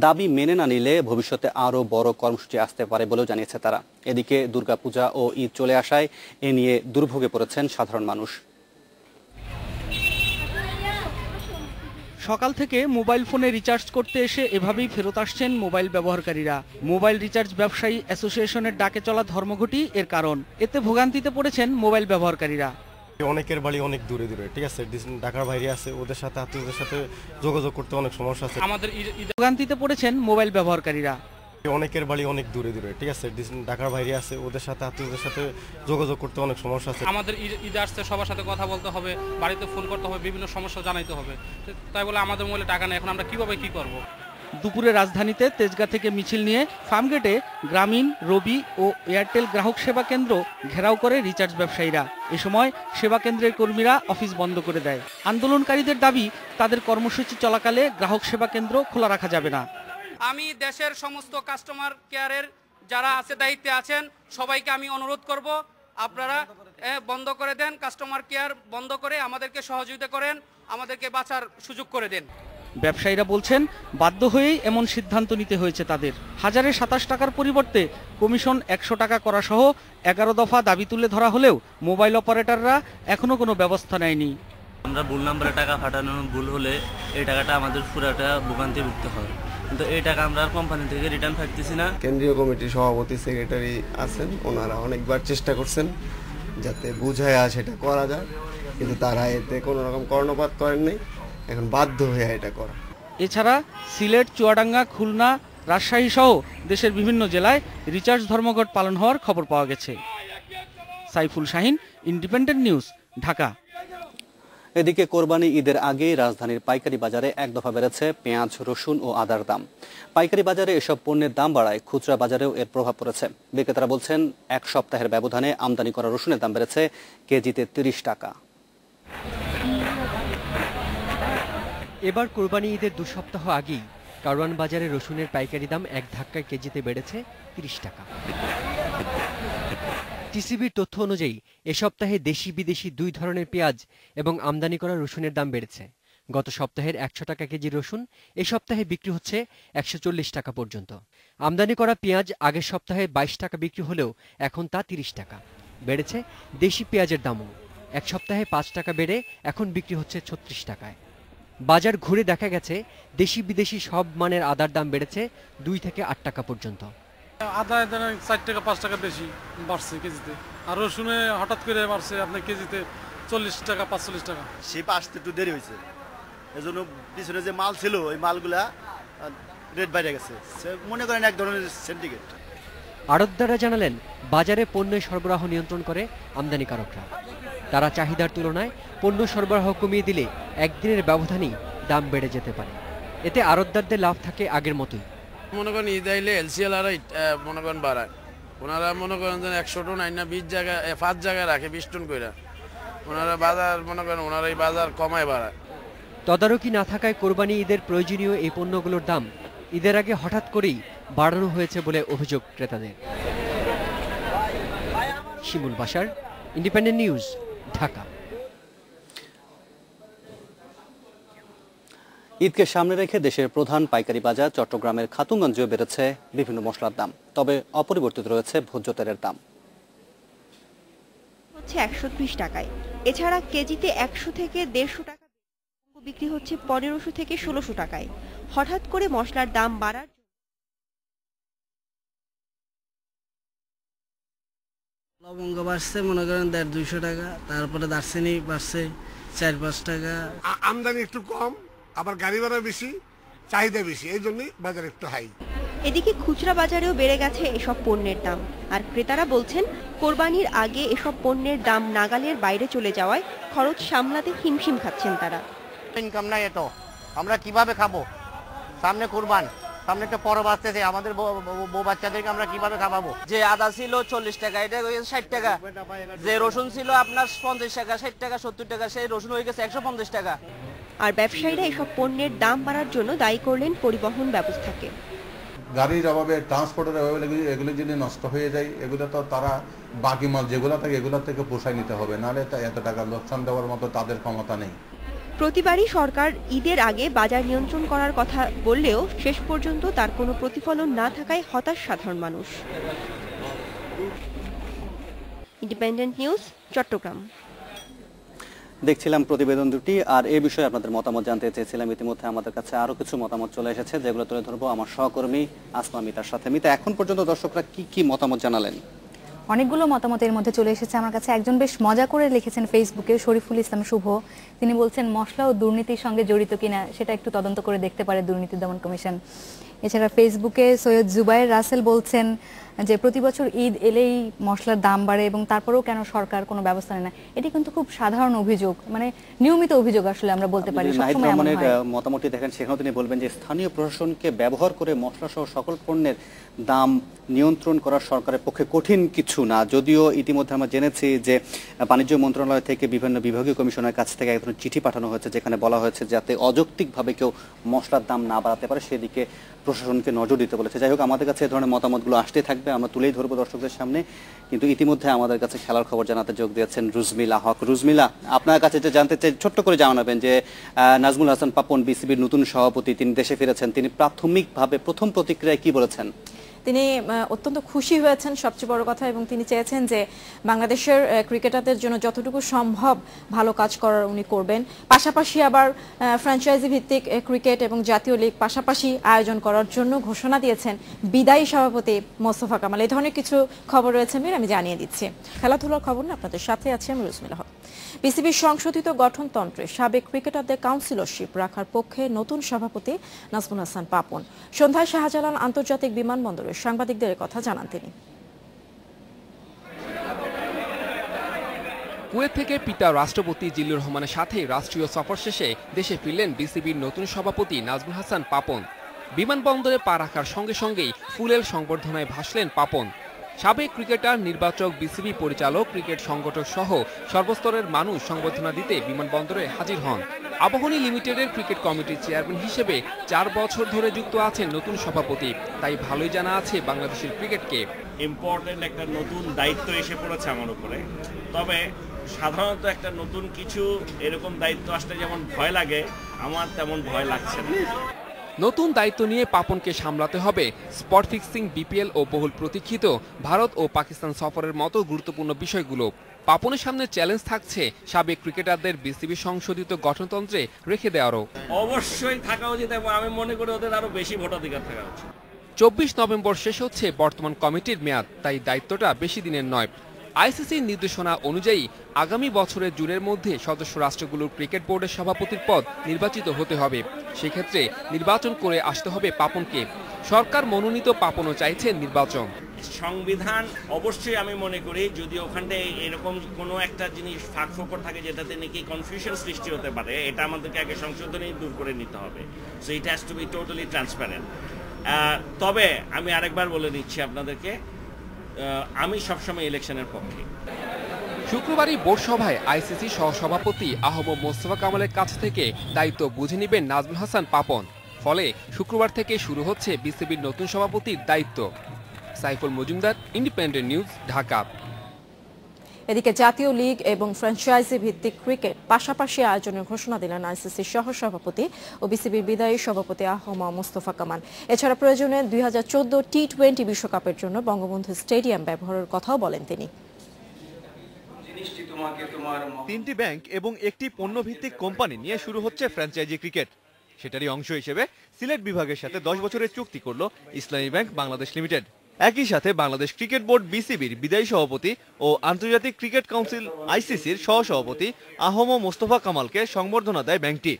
দাবি মেনে না নিলে ভবিষ্যতে আরও বড় কর্মসূচি আসতে পারে বলেও জানিয়েছে তারা। এদিকে দুর্গাপূজা ও ঈদ চলে আসায় এ নিয়ে দুর্ভোগে পড়েছেন সাধারণ মানুষ। সকাল থেকে মোবাইল ফোনে রিচার্জ করতে এসে এভাবেই ফেরত আসছেন মোবাইল ব্যবহারকারীরা। মোবাইল রিচার্জ ব্যবসায়ী অ্যাসোসিয়েশনের ডাকে চলা ধর্মঘটই এর কারণ। এতে ভোগান্তিতে পড়েছেন মোবাইল ব্যবহারকারীরা। অনেকের বাড়ি অনেক দূরে দূরে, ঠিক আছে, ঢাকার বাইরে আছে, ওদের সাথে আত্মীয়দের সাথে যোগাযোগ করতে অনেক সমস্যা আছে। আমাদের ভোগান্তিতে পড়েছেন মোবাইল ব্যবহারকারীরা। অনেকের বাড়ি অনেক দূরে দূরে, ঠিক আছে, ঢাকার বাইরে আছে, ওদের সাথে আত্মীয়দের সাথে যোগাযোগ করতে অনেক সমস্যা আছে। আমাদের ঈদে আসতে সবার সাথে কথা বলতে হবে, বাড়িতে ফোন করতে হবে, বিভিন্ন সমস্যা জানাইতে হবে। তাই বলে আমাদের মোবাইলে টাকা নেই, এখন আমরা কিভাবে কি করব? দুপুরে রাজধানীতে তেজগাঁ থেকে মিছিল নিয়ে ফার্মগেটে গ্রামীণ, রবি ও এয়ারটেল গ্রাহক সেবা কেন্দ্র ঘেরাও করে রিচার্জ ব্যবসায়ীরা। এ সময় সেবা কেন্দ্রের কর্মীরা অফিস বন্ধ করে দেয়। আন্দোলনকারীদের দাবি, তাদের কর্মসূচি চলাকালে গ্রাহক সেবা কেন্দ্র খোলা রাখা যাবে না। আমি দেশের সমস্ত কাস্টমার কেয়ারের যারা আছে দায়িত্বে আছেন সবাইকে আমি অনুরোধ করব, আপনারা বন্ধ করে দেন, কাস্টমার কেয়ার বন্ধ করে আমাদেরকে সহযোগিতা করেন, আমাদেরকে বাঁচার সুযোগ করে দেন। ব্যবসায়ীরা বলছেন, বাধ্য হয়েই এমন সিদ্ধান্ত নিতে হয়েছে তাদের। 1027 টাকার পরিবর্তে কমিশন 100 টাকা করা সহ 11 দফা দাবি তুলে ধরা হলেও মোবাইল অপারেটররা এখনো কোনো ব্যবস্থা নেয়নি। আমরা ভুল নাম্বারে টাকা পাঠানো ভুল হলে এই টাকাটা আমাদের পুরাটা ভোগান্তি ভুগতে হয়, কিন্তু এই টাকা আমরা কোম্পানি থেকে রিটার্ন পাইতেছি না। কেন্দ্রীয় কমিটির সভাপতি, সেক্রেটারি আছেন, ওনারা অনেকবার চেষ্টা করছেন যাতে বুঝায়া সেটা করা যায়, কিন্তু তারা এতে কোনো রকম কর্ণপাত করেননি। এখন বাধ্য হয়ে এটা করা। এছাড়া সিলেট, চুয়াডাঙ্গা, খুলনা, রাজশাহী সহ দেশের বিভিন্ন জেলায় রিচার্জ ধর্মঘট পালন হওয়ার খবর পাওয়া গেছে। Saiful Shahin, Independent news, Dhaka. এদিকে কোরবানি ঈদের আগে রাজধানীর পাইকারি বাজারে এক দফা বেড়েছে পেঁয়াজ, রসুন ও আদার দাম। পাইকারি বাজারে এসব পণ্যের দাম বাড়ায় খুচরা বাজারেও এর প্রভাব পড়েছে। বিক্রেতারা বলছেন, এক সপ্তাহের ব্যবধানে আমদানি করা রসুনের দাম বেড়েছে কেজিতে 30 টাকা। এবার কোরবানি ঈদের 2 সপ্তাহ আগেই কারওয়ান বাজারে রসুনের পাইকারি দাম এক ধাক্কায় কেজিতে বেড়েছে 30 টাকা। টিসিবির তথ্য অনুযায়ী এ সপ্তাহে দেশি বিদেশি 2 ধরনের পেঁয়াজ এবং আমদানি করা রসুনের দাম বেড়েছে। গত সপ্তাহের 100 টাকা কেজি রসুন এ সপ্তাহে বিক্রি হচ্ছে 140 টাকা পর্যন্ত। আমদানি করা পেঁয়াজ আগের সপ্তাহে 22 টাকা বিক্রি হলেও এখন তা 30 টাকা। বেড়েছে দেশি পেঁয়াজের দামও, এক সপ্তাহে 5 টাকা বেড়ে এখন বিক্রি হচ্ছে 36 টাকায়। বাজার ঘুরে দেখা গেছে দেশি বিদেশি সব মানের আদার দাম বেড়েছে 2 থেকে 8 টাকা পর্যন্ত। আদা 4 টাকা 5 টাকা বেশি বাড়ছে কেজিতে, আর রসুনে হঠাৎ করে বাড়ছে আপনার কেজিতে 40 টাকা 45 টাকা। শিপ আসতে একটু দেরি হয়েছে, এজন্য পিছনে যে মাল ছিল ওই মালগুলা রেট বাইরে গেছে, মনে করেন এক ধরনের সিন্ডিকেট। আড়তদাররা জানালেন, বাজারে পণ্যের সরবরাহ নিয়ন্ত্রণ করে আমদানিকারকরা। তারা চাহিদার তুলনায় পণ্য সরবরাহ কমিয়ে দিলে একদিনের ব্যবধানেই দাম বেড়ে যেতে পারে। এতে আড়তদারদের লাভ থাকে আগের মতোই। মনে করেন ঈদ আইলে এলসিএল আর মনে করেন বাড়ায়, ওনারা মনে করেন যে 100 টন আইনা 20 জায়গায় 5 জায়গায় রাখে 20 টন করে, ওনারা বাজার মনে করেন ওনারা এই বাজার কমায় বাড়ায়। তদারকি না থাকায় কোরবানি ঈদের প্রয়োজনীয় এই পণ্যগুলোর দাম ঈদের আগে হঠাৎ করেই বাড়ানো হয়েছে বলে অভিযোগ ক্রেতাদের। শিমুল বাশার, ইন্ডিপেন্ডেন্ট নিউজ, ঢাকা। ঈদকে সামনে রেখে দেশের প্রধান পাইকারি বাজার চট্টগ্রামের খাতুনগঞ্জেও বেড়েছে বিভিন্ন মশলার দাম, তবে অপরিবর্তিত রয়েছে ভোজ্য তেলের দাম। হচ্ছে 130 টাকায়। এছাড়া কেজিতে 100 থেকে 150 টাকা বিক্রি হচ্ছে 1500 থেকে 1600 টাকায়। হঠাৎ করে মশলার দাম বাড়ার লবঙ্গ বাড়ছে মনে করেন 150-200 টাকা, তারপরে দারচিনি বাড়ছে 4-5 টাকা। আমদানি একটু কম, আবার গাড়ি ভাড়া বেশি, চাহিদা বেশি, এই জন্যই বাজার একটু হাই। এদিকে খুচরা বাজারেও বেড়ে গেছে এসব পণ্যের দাম, আর ক্রেতারা বলছেন কোরবানির আগে এসব পণ্যের দাম নাগালের বাইরে চলে যাওয়ায় খরচ সামলাতে হিমশিম খাচ্ছেন তারা। ইনকাম নাই, এত আমরা কিভাবে খাবো? সামনে কোরবান, সামনে একটা পরব আসতেছে, আমাদের বউ বাচ্চাদেরকে আমরা কিভাবে খাওয়াবো? যে আদা ছিল 40 টাকা, এটা হয়ে গেছে 60 টাকা। যে রসুন ছিল আপনার 50 টাকা, 60 টাকা, 70 টাকা, সেই রসুন হয়ে গেছে 150 টাকা। আর ব্যবসায়ীরা এসব পণ্যের দাম বাড়ার জন্য দায়ী করলেন পরিবহন ব্যবস্থাকে। গাড়ির অভাবে, ট্রান্সপোর্টের অভাবে এগুলো যদি নষ্ট হয়ে যায়, এগুলো তো তারা বাকি মাল যেগুলো থাকে এগুলো থেকে পোষায় নিতে হবে, নাহলে এত টাকা লোকসান দেওয়ার মতো তাদের ক্ষমতা নেই। প্রতিবারই সরকার ঈদের আগে বাজার নিয়ন্ত্রণ করার কথা বললেও শেষ পর্যন্ত তার কোনো প্রতিফলন না থাকায় হতাশ সাধারণ মানুষ। Independent News, Chattogram. দেখছিলাম প্রতিবেদন দুটি, আর এই বিষয়ে আপনাদের মতামত জানতে চেয়েছিলাম। ইতিমধ্যে আমাদের কাছে আরো কিছু মতামত চলে এসেছে, যেগুলো তুলে ধরবো আমার সহকর্মী আসমা মিতার সাথে। মিতা, এখন পর্যন্ত দর্শকরা কি কি মতামত জানালেন? অনেকগুলো মতামতের মধ্যে চলে এসেছে আমার কাছে। একজন বেশ মজা করে লিখেছেন ফেসবুকে, শরীফুল ইসলাম শুভ। তিনি বলছেন, মশলা ও দুর্নীতির সঙ্গে জড়িত কিনা সেটা একটু তদন্ত করে দেখতে পারে দুর্নীতি দমন কমিশন। এছাড়া ফেসবুকে সৈয়দ জুবায়ের রাসেল বলছেন যে প্রতি বছর ঈদ এলেই মশলার দাম বাড়ে এবং তারপরেও কেন সরকার কোনো ব্যবস্থা নেয় না। এটি কিন্তু খুব সাধারণ অভিযোগ, মানে নিয়মিত অভিযোগ আসলে আমরা বলতে পারি। সবসময় এমন হয়। মতামতটি দেখেন, সেখানে তিনি বলবেন যে স্থানীয় প্রশাসনকে ব্যবহার করে মশলা সহ সকল পণ্যের দাম নিয়ন্ত্রণ করা সরকারের পক্ষে কঠিন কিছু না। যদিও ইতিমধ্যে আমরা জেনেছি যে বাণিজ্য মন্ত্রণালয় থেকে বিভিন্ন বিভাগীয় কমিশনের কাছ থেকে এক ধরনের চিঠি পাঠানো হয়েছে, যেখানে বলা হয়েছে যাতে অযৌক্তিকভাবে কেউ মশলার দাম না বাড়াতে পারে সেদিকে প্রশাসনকে নজর দিতে বলেছে। যাই হোক, আমাদের কাছে এই ধরনের মতামতগুলো আসতে থাকবে, আমরা তুলেই ধরবো দর্শকদের সামনে। কিন্তু ইতিমধ্যে আমাদের কাছে খেলার খবর জানাতে যোগ দিয়েছেন রুজমিলা হক। রুজমিলা, আপনার কাছে যে জানতে চাই, ছোট্ট করে জানাবেন যে নাজমুল হাসান পাপন বিসিবির নতুন সভাপতি, তিনি দেশে ফিরেছেন, তিনি প্রাথমিকভাবে প্রথম প্রতিক্রিয়ায় কি বলেছেন? তিনি অত্যন্ত খুশি হয়েছেন সবচেয়ে বড় কথা, এবং তিনি চেয়েছেন যে বাংলাদেশের ক্রিকেটারদের জন্য যতটুকু সম্ভব ভালো কাজ করার উনি করবেন। পাশাপাশি আবার ফ্র্যাঞ্চাইজি ভিত্তিক ক্রিকেট এবং জাতীয় লীগ পাশাপাশি আয়োজন করার জন্য ঘোষণা দিয়েছেন বিদায়ী সভাপতি মোস্তফা কামাল। এই ধরনের কিছু খবর রয়েছে আমি জানিয়ে দিচ্ছি। খেলাধুলার খবর না, আপনাদের সাথে আছে আমি রুজমিলা হক। বিসিবির সংশোধিত গঠনতন্ত্রে সাবেক ক্রিকেটারদের কাউন্সিলরশিপ রাখার পক্ষে নতুন সভাপতি নাজমুল হাসান পাপন। সন্ধ্যায় শাহজালাল আন্তর্জাতিক বিমানবন্দরে সাংবাদিকদের কথা জানান তিনি। কুয়েত থেকে পিতা রাষ্ট্রপতি জিল্লুর রহমানের সাথে রাষ্ট্রীয় সফর শেষে দেশে ফিরলেন বিসিবির নতুন সভাপতি নাজমুল হাসান পাপন। বিমানবন্দরে পা রাখার সঙ্গে সঙ্গেই ফুলেল সংবর্ধনায় ভাসলেন পাপন। সাবেক ক্রিকেটার, নির্বাচক, বিসিবি পরিচালক, ক্রিকেট সংগঠক সহ সর্বস্তরের মানুষ সংবর্ধনা দিতে বিমানবন্দরে হাজির হন। আবাহনী লিমিটেডের ক্রিকেট কমিটির চেয়ারম্যান হিসেবে 4 বছর ধরে যুক্ত আছেন নতুন সভাপতি, তাই ভালোই জানা আছে বাংলাদেশের ক্রিকেটকে। ইম্পর্টেন্ট একটা নতুন দায়িত্ব এসে পড়েছে আমার উপরে। তবে সাধারণত একটা নতুন কিছু এরকম দায়িত্ব আসলে যেমন ভয় লাগে, আমার তেমন ভয় লাগছে না। নতুন দায়িত্ব নিয়ে পাপনকে সামলাতে হবে স্পট ফিক্সিং, বিপিএল ও বহুল প্রতীক্ষিত ভারত ও পাকিস্তান সফরের মতো গুরুত্বপূর্ণ বিষয়গুলো। পাপনের সামনে চ্যালেঞ্জ থাকছে সাবেক ক্রিকেটারদের বিসিবি সংশোধিত গঠনতন্ত্রে রেখে দেওয়ারও। অবশ্যই থাকা উচিত এবং আমি মনে করি ওদের আরো বেশি ভোটাধিকার থাকা উচিত। 24 নভেম্বর শেষ হচ্ছে বর্তমান কমিটির মেয়াদ, তাই দায়িত্বটা বেশি দিনের নয়। আইসিসির নির্দেশনা অনুযায়ী আগামী বছরের জুনের মধ্যে সদস্য রাষ্ট্রগুলোর ক্রিকেট বোর্ডের সভাপতির পদ নির্বাচিত হতে হবে। সেক্ষেত্রে নির্বাচন করে আসতে হবে পাপনকে। সরকার মনোনীত পাপনও চাইছেন নির্বাচন। সংবিধান অবশ্যই আমি মনে করি যদি ওখানটায় এরকম কোনো একটা জিনিস ফাঁকফোকর থাকে যেটাতে নাকি কনফিউশন সৃষ্টি হতে পারে, এটা আমাদেরকে আগে সংশোধনেই দূর করে নিতে হবে। So it has to B totally transparent. তবে আমি আরেকবার বলে দিচ্ছি আপনাদেরকে, আমি সবসময় ইলেকশনের পক্ষে। শুক্রবারই বোর্ড সভায় আইসিসি সহসভাপতি আহমদ মোস্তফা কামালের কাছ থেকে দায়িত্ব বুঝে নেবেন নাজমুল হাসান পাপন। ফলে শুক্রবার থেকে শুরু হচ্ছে বিসিবির নতুন সভাপতির দায়িত্ব। Saiful Majumdar, independent news, Dhaka. এদিকে জাতীয় লীগ এবং ফ্র্যাঞ্চাইজি ভিত্তিক ক্রিকেট পাশাপাশি আয়োজনের ঘোষণা দিলেন আইসিসির সহসভাপতি ও বিসিবির বিদায়ী সভাপতি আহমদ মোস্তফা কামাল। এছাড়া প্রয়োজনে 2014 টি-20 বিশ্বকাপের জন্য বঙ্গবন্ধু স্টেডিয়াম ব্যবহারের কথাও বলেন তিনি। 3টি ব্যাংক এবং একটি পণ্যভিত্তিক কোম্পানি নিয়ে শুরু হচ্ছে ফ্র্যাঞ্চাইজি ক্রিকেট। সেটারই অংশ হিসেবে সিলেট বিভাগের সাথে 10 বছরের চুক্তি করল ইসলামী ব্যাংক বাংলাদেশ লিমিটেড। একই সাথে বাংলাদেশ ক্রিকেট বোর্ড বিসিবির বিদায়ী সভাপতি ও আন্তর্জাতিক ক্রিকেট কাউন্সিল আইসিসির সহসভাপতি আহমদ মোস্তফা কামালকে সংবর্ধনা দেয় ব্যাংকটি।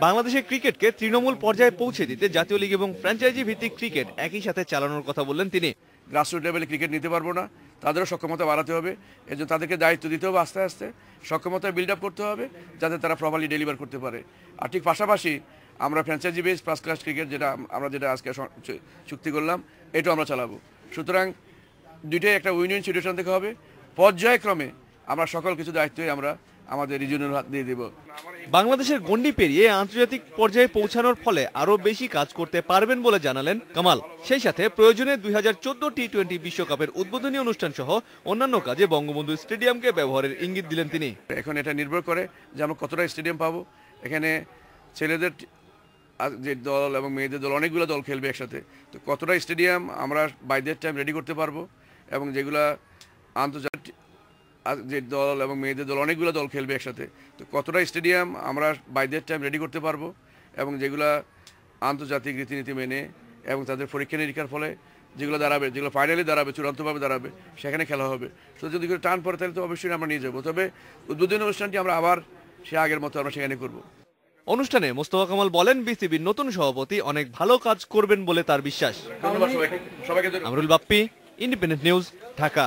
বাংলাদেশের ক্রিকেটকে তৃণমূল পর্যায়ে পৌঁছে দিতে জাতীয় লীগ এবং ফ্র্যাঞ্চাইজি ভিত্তিক ক্রিকেট একই সাথে চালানোর কথা বললেন তিনি। গ্রাসরুট লেভেলে ক্রিকেট নিতে পারবো না, তাদেরও সক্ষমতা বাড়াতে হবে। এর জন্য তাদেরকে দায়িত্ব দিতে হবে, আস্তে আস্তে সক্ষমতা বিল্ড আপ করতে হবে যাতে তারা প্রপারলি ডেলিভার করতে পারে। আর ঠিক পাশাপাশি আমরা franchise base first class cricket যেটা আজকে চুক্তি করলাম, এটাও আমরা চালাবো। সুতরাং দুইটাই একটা উইন উইন সিচুয়েশন থেকে হবে। পর্যায়ক্রমে আমরা সকল কিছু দায়িত্বই আমরা আমাদের রিজিয়নের হাত দিয়ে দেব। বাংলাদেশের গণ্ডি পেরিয়ে আন্তর্জাতিক পর্যায়ে পৌঁছানোর ফলে আরো বেশি কাজ করতে পারবেন বলে জানালেন কামাল। সেই সাথে প্রয়োজনে 2014 টি-20 বিশ্বকাপের উদ্বোধনী অনুষ্ঠান সহ অন্যান্য কাজে বঙ্গবন্ধু স্টেডিয়ামকে ব্যবহারের ইঙ্গিত দিলেন তিনি। এখন এটা নির্ভর করে যে আমরা কতটা স্টেডিয়াম পাবো। এখানে ছেলেদের যে দল এবং মেয়েদের দল, অনেকগুলো দল খেলবে একসাথে, তো কতটা স্টেডিয়াম আমরা বাই দ্যাট টাইম রেডি করতে পারবো এবং যেগুলা আন্তর্জাতিক যে দল এবং মেয়েদের দল, অনেকগুলো দল খেলবে একসাথে, তো কতটা স্টেডিয়াম আমরা বাই দ্যাট টাইম রেডি করতে পারবো এবং যেগুলা আন্তর্জাতিক রীতিনীতি মেনে এবং তাদের পরীক্ষা নিরীক্ষার ফলে যেগুলো দাঁড়াবে, যেগুলো ফাইনালি দাঁড়াবে, চূড়ান্তভাবে দাঁড়াবে, সেখানে খেলা হবে। তো যদি টান পড়ে তাহলে তো অবশ্যই আমরা নিয়ে যাবো। তবে উদ্বোধনী অনুষ্ঠানটি আমরা আবার সে আগের মতো আমরা সেখানে করব। অনুষ্ঠানে মোস্তফা কামাল বলেন, বিসিবির নতুন সভাপতি অনেক ভালো কাজ করবেন বলে তার বিশ্বাস। Amrul Bappi, Independent news, Dhaka.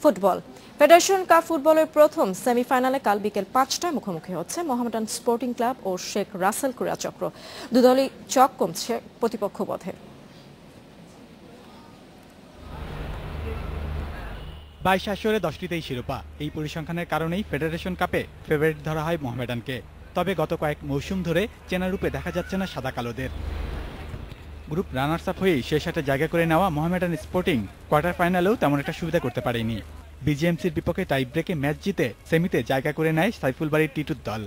Football federation cup ফুটবলের প্রথম সেমিফাইনালে কাল বিকেল 5টায় মুখোমুখি হচ্ছে মোহামেডান স্পোর্টিং ক্লাব ও শেখ রাসেল ক্রীড়া চক্র। দুদলই চক কমছে প্রতিপক্ষ বধে। 22 আসরে 10টিতেই শিরোপা। এই পরিসংখ্যানের কারণেই ফেডারেশন কাপে ফেভারিট ধরা হয় মোহামেডানকে। তবে গত কয়েক মৌসুম ধরে চেনা রূপে দেখা যাচ্ছে না সাদা কালোদের। গ্রুপ রানার্স আপ হয়েই শেষ 8-এ জায়গা করে নেওয়া মোহামেডান স্পোর্টিং কোয়ার্টার ফাইনালেও তেমন একটা সুবিধা করতে পারেনি। বিজিএমসির বিপক্ষে টাই ব্রেকে ম্যাচ জিতে সেমিতে জায়গা করে নেয় সাইফুল বাড়ির টিটুর দল।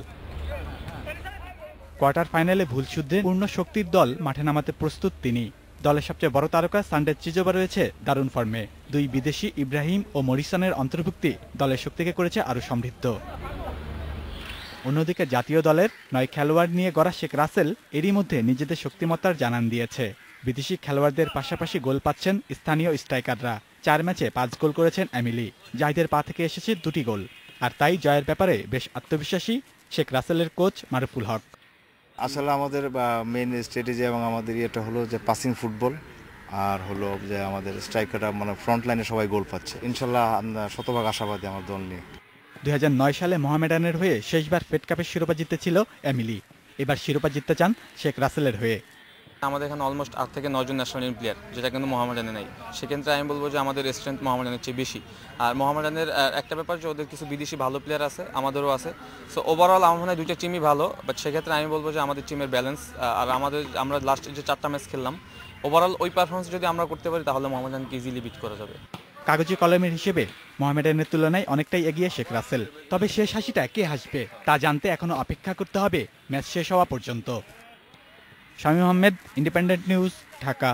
কোয়ার্টার ফাইনালে ভুল শুদ্ধে পূর্ণ শক্তির দল মাঠে নামাতে প্রস্তুত তিনি। দলের সবচেয়ে বড় তারকা সানডে চিজোবা রয়েছে দারুণ ফর্মে। 2 বিদেশি ইব্রাহিম ও মরিসনের অন্তর্ভুক্তি দলের শক্তিকে করেছে আরও সমৃদ্ধ। অন্যদিকে জাতীয় দলের 9 খেলোয়াড় নিয়ে গড়া শেখ রাসেল এরই মধ্যে নিজেদের শক্তিমত্তার জানান দিয়েছে। বিদেশি খেলোয়াড়দের পাশাপাশি গোল পাচ্ছেন স্থানীয় স্ট্রাইকাররা। 4 ম্যাচে 5 গোল করেছেন এমিলি। জাহিদের পা থেকে এসেছে 2টি গোল। আর তাই জয়ের ব্যাপারে বেশ আত্মবিশ্বাসী শেখ রাসেলের কোচ মারুফুল হক। আসলে আমাদের মেইন স্ট্র্যাটেজি এবং আমাদের ইয়েটা হলো যে পাসিং ফুটবল, আর হলো যে আমাদের স্ট্রাইকাররা মানে ফ্রন্ট লাইনে সবাই গোল পাচ্ছে। ইনশাল্লাহ আমরা শতভাগ আশাবাদী আমার দল নিয়ে। 2009 সালে মোহামেডানের হয়ে শেষবার ফেড কাপের শিরোপা জিতেছিল এমিলি। এবার শিরোপা জিততে চান শেখ রাসেলের হয়ে। আমাদের এখানে অলমোস্ট 8 থেকে 9 জন ন্যাশনাল প্লেয়ার, যেটা কিন্তু মোহামেডানে নেই। সেক্ষেত্রে আমি বলবো যে আমাদের স্ট্রেংথ মোহামেডানের চেয়ে বেশি। আর মোহামেডানের একটা ব্যাপার যে ওদের কিছু বিদেশি ভালো প্লেয়ার আছে, আমাদেরও আছে। সো ওভারঅল আমার মনে হয় 2টা টিমই ভালো। বাট সেক্ষেত্রে আমি বলবো যে আমাদের টিমের ব্যালেন্স আর আমরা লাস্ট যে 4টা ম্যাচ খেললাম, ওভারঅল ওই পারফরমেন্স যদি আমরা করতে পারি তাহলে মোহামেডানকে ইজিলি বিট করা যাবে। কাগজি কলমের হিসেবে মোহামেডানের তুলনায় অনেকটাই এগিয়ে শেখ রাসেল। তবে শেষ হাসিটা কে হাসবে তা জানতে এখনো অপেক্ষা করতে হবে ম্যাচ শেষ হওয়া পর্যন্ত। Shamim Ahmed, independent news, Dhaka.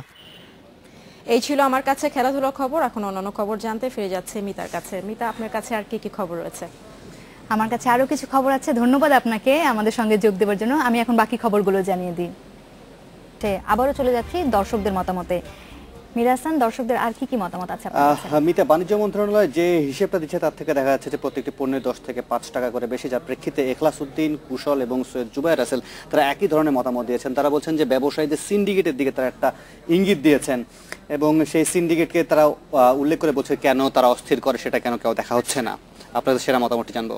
এই ছিল আমার কাছে খেলাধুলার খবর। এখন অন্যান্য খবর জানতে ফিরে যাচ্ছে মিতার কাছে। মিতা, আপনার কাছে আর কি খবর রয়েছে? আমার কাছে আরো কিছু খবর আছে। ধন্যবাদ আপনাকে আমাদের সঙ্গে যোগ দেওয়ার জন্য। আমি এখন বাকি খবরগুলো জানিয়ে দিই। আবারও চলে যাচ্ছি দর্শকদের মতামতে। মিরাসান, দর্শকদের আর কি মতামত আছে আপনার কাছে? মিতা, বাণিজ্য মন্ত্রণালয় যে হিসেবটা দিচ্ছে তার থেকে দেখা যাচ্ছে যে প্রত্যেকটি পণ্যের 10 থেকে 5 টাকা করে বেশি, যার প্রেক্ষিতে এখলাস উদ্দিন, কুশল এবং সৈয়দ জুবায়ের রাসেল তারা একই ধরনের মতামত দিয়েছেন। তারা বলছেন যে ব্যবসায়ীদের সিন্ডিকেটের দিকে তারা একটা ইঙ্গিত দিয়েছেন এবং সেই সিন্ডিকেটকে তারা উল্লেখ করে বলছে কেন তারা অস্থির করে সেটা কেন কেউ দেখা হচ্ছে না। আপনাদের সেরা মতামতটি জানবো।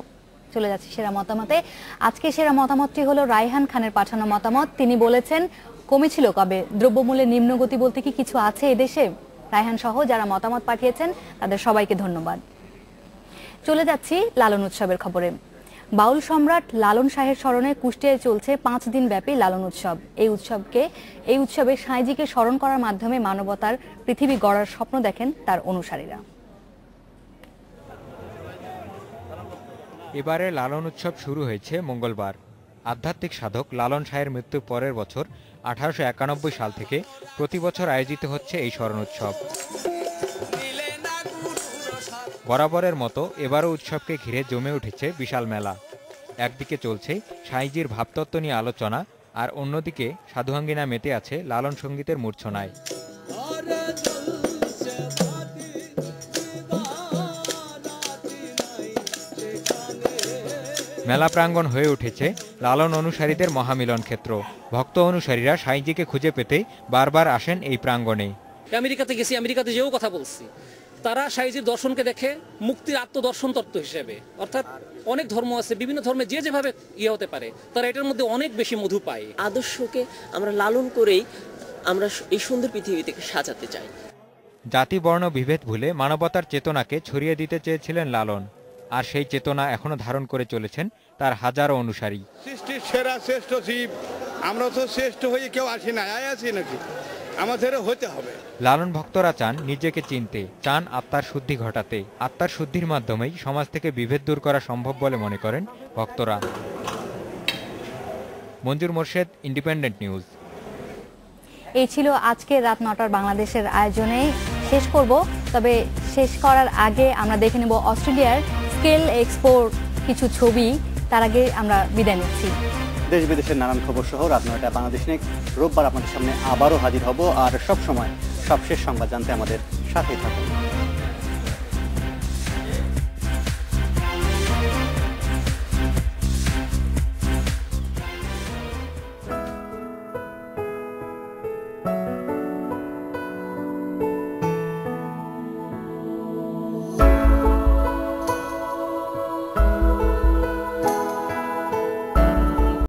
চলে যাচ্ছি সেরা মতামতে। আজকে সেরা মতামতটি হলো রায়হান খানের পাঠানো মতামত। তিনি বলেছেন, কমেছিল কবে? দ্রব্যমূল্যের নিম্নগতি বলতে কি কিছু আছে এদেশে? রায়হান সহ যারা মতামত পাঠিয়েছেন তাদের সবাইকে ধন্যবাদ। চলে যাচ্ছি লালন উৎসবের খবরে। বাউল সম্রাট লালন শাহের স্মরণে কুষ্টিয়ায় চলছে 5 দিন ব্যাপী লালন উৎসব। এই উৎসবে সাঁইজিকে স্মরণ করার মাধ্যমে মানবতার পৃথিবী গড়ার স্বপ্ন দেখেন তার অনুসারীরা। এবারে লালন উৎসব শুরু হয়েছে মঙ্গলবার। আধ্যাত্মিক সাধক লালন শাহের মৃত্যুর পরের বছর 1891 সাল থেকে প্রতি বছর আয়োজিত হচ্ছে এই স্মরণ উৎসব। বরাবরের মতো এবারও উৎসবকে ঘিরে জমে উঠেছে বিশাল মেলা। একদিকে চলছে সাঁইজির ভাবতত্ত্ব নিয়ে আলোচনা, আর অন্যদিকে সাধুয়াঙ্গিনা মেতে আছে লালন সঙ্গীতের মূর্ছনায়। মেলা প্রাঙ্গণ হয়ে উঠেছে লালন অনুসারীদের মহামিলন ক্ষেত্র। ভক্ত অনুসারীরা সাঁইজিকে খুঁজে পেতে বারবার আসেন এই প্রাঙ্গণে। আমেরিকাতে গেছি, আমেরিকাতে যেও কথা বলছি, তারা সাঁইজির দর্শনকে দেখে মুক্তির আত্মদর্শন তত্ত্ব হিসেবে। অর্থাৎ অনেক ধর্ম আছে, বিভিন্ন ধর্মে যে যেভাবে হতে পারে, তারা এটার মধ্যে অনেক বেশি মধু পায়। আদর্শকে আমরা লালন করেই আমরা এই সুন্দর পৃথিবীটাকে সাজাতে চাই। জাতি বর্ণ বিভেদ ভুলে মানবতার চেতনাকে ছড়িয়ে দিতে চেয়েছিলেন লালন, আর সেই চেতনা এখনো ধারণ করে চলেছেন তার হাজারো অনুসারী। সৃষ্টির সেরা শ্রেষ্ঠ জীব, আমরা তো শ্রেষ্ঠ হয়ে কেউ আসি না, আছি নাকি? আমাদের হতে হবে। লালন ভক্তরা চান নিজেকে চিনতে, চান আত্মার শুদ্ধি ঘটাতে। আত্মার শুদ্ধির মাধ্যমেই সমাজ থেকে বিভেদ দূর করা সম্ভব বলে মনে করেন ভক্তরা। মঞ্জুর মোর্শেদ, ইন্ডিপেন্ডেন্ট নিউজ। এই ছিল আজকে রাত 9টার বাংলাদেশের আয়োজনে। শেষ করব, তবে শেষ করার আগে আমরা দেখে নেব অস্ট্রেলিয়ার স্কেল এক্সপোর কিছু ছবি। তার আগে আমরা বিদায় নিচ্ছি। দেশ বিদেশের নানান খবর সহ রাত 9টা বাংলাদেশ নিয়ে রোববার আপনাদের সামনে আবারও হাজির হব। আর সব সময় সবশেষ সংবাদ জানতে আমাদের সাথেই থাকুন।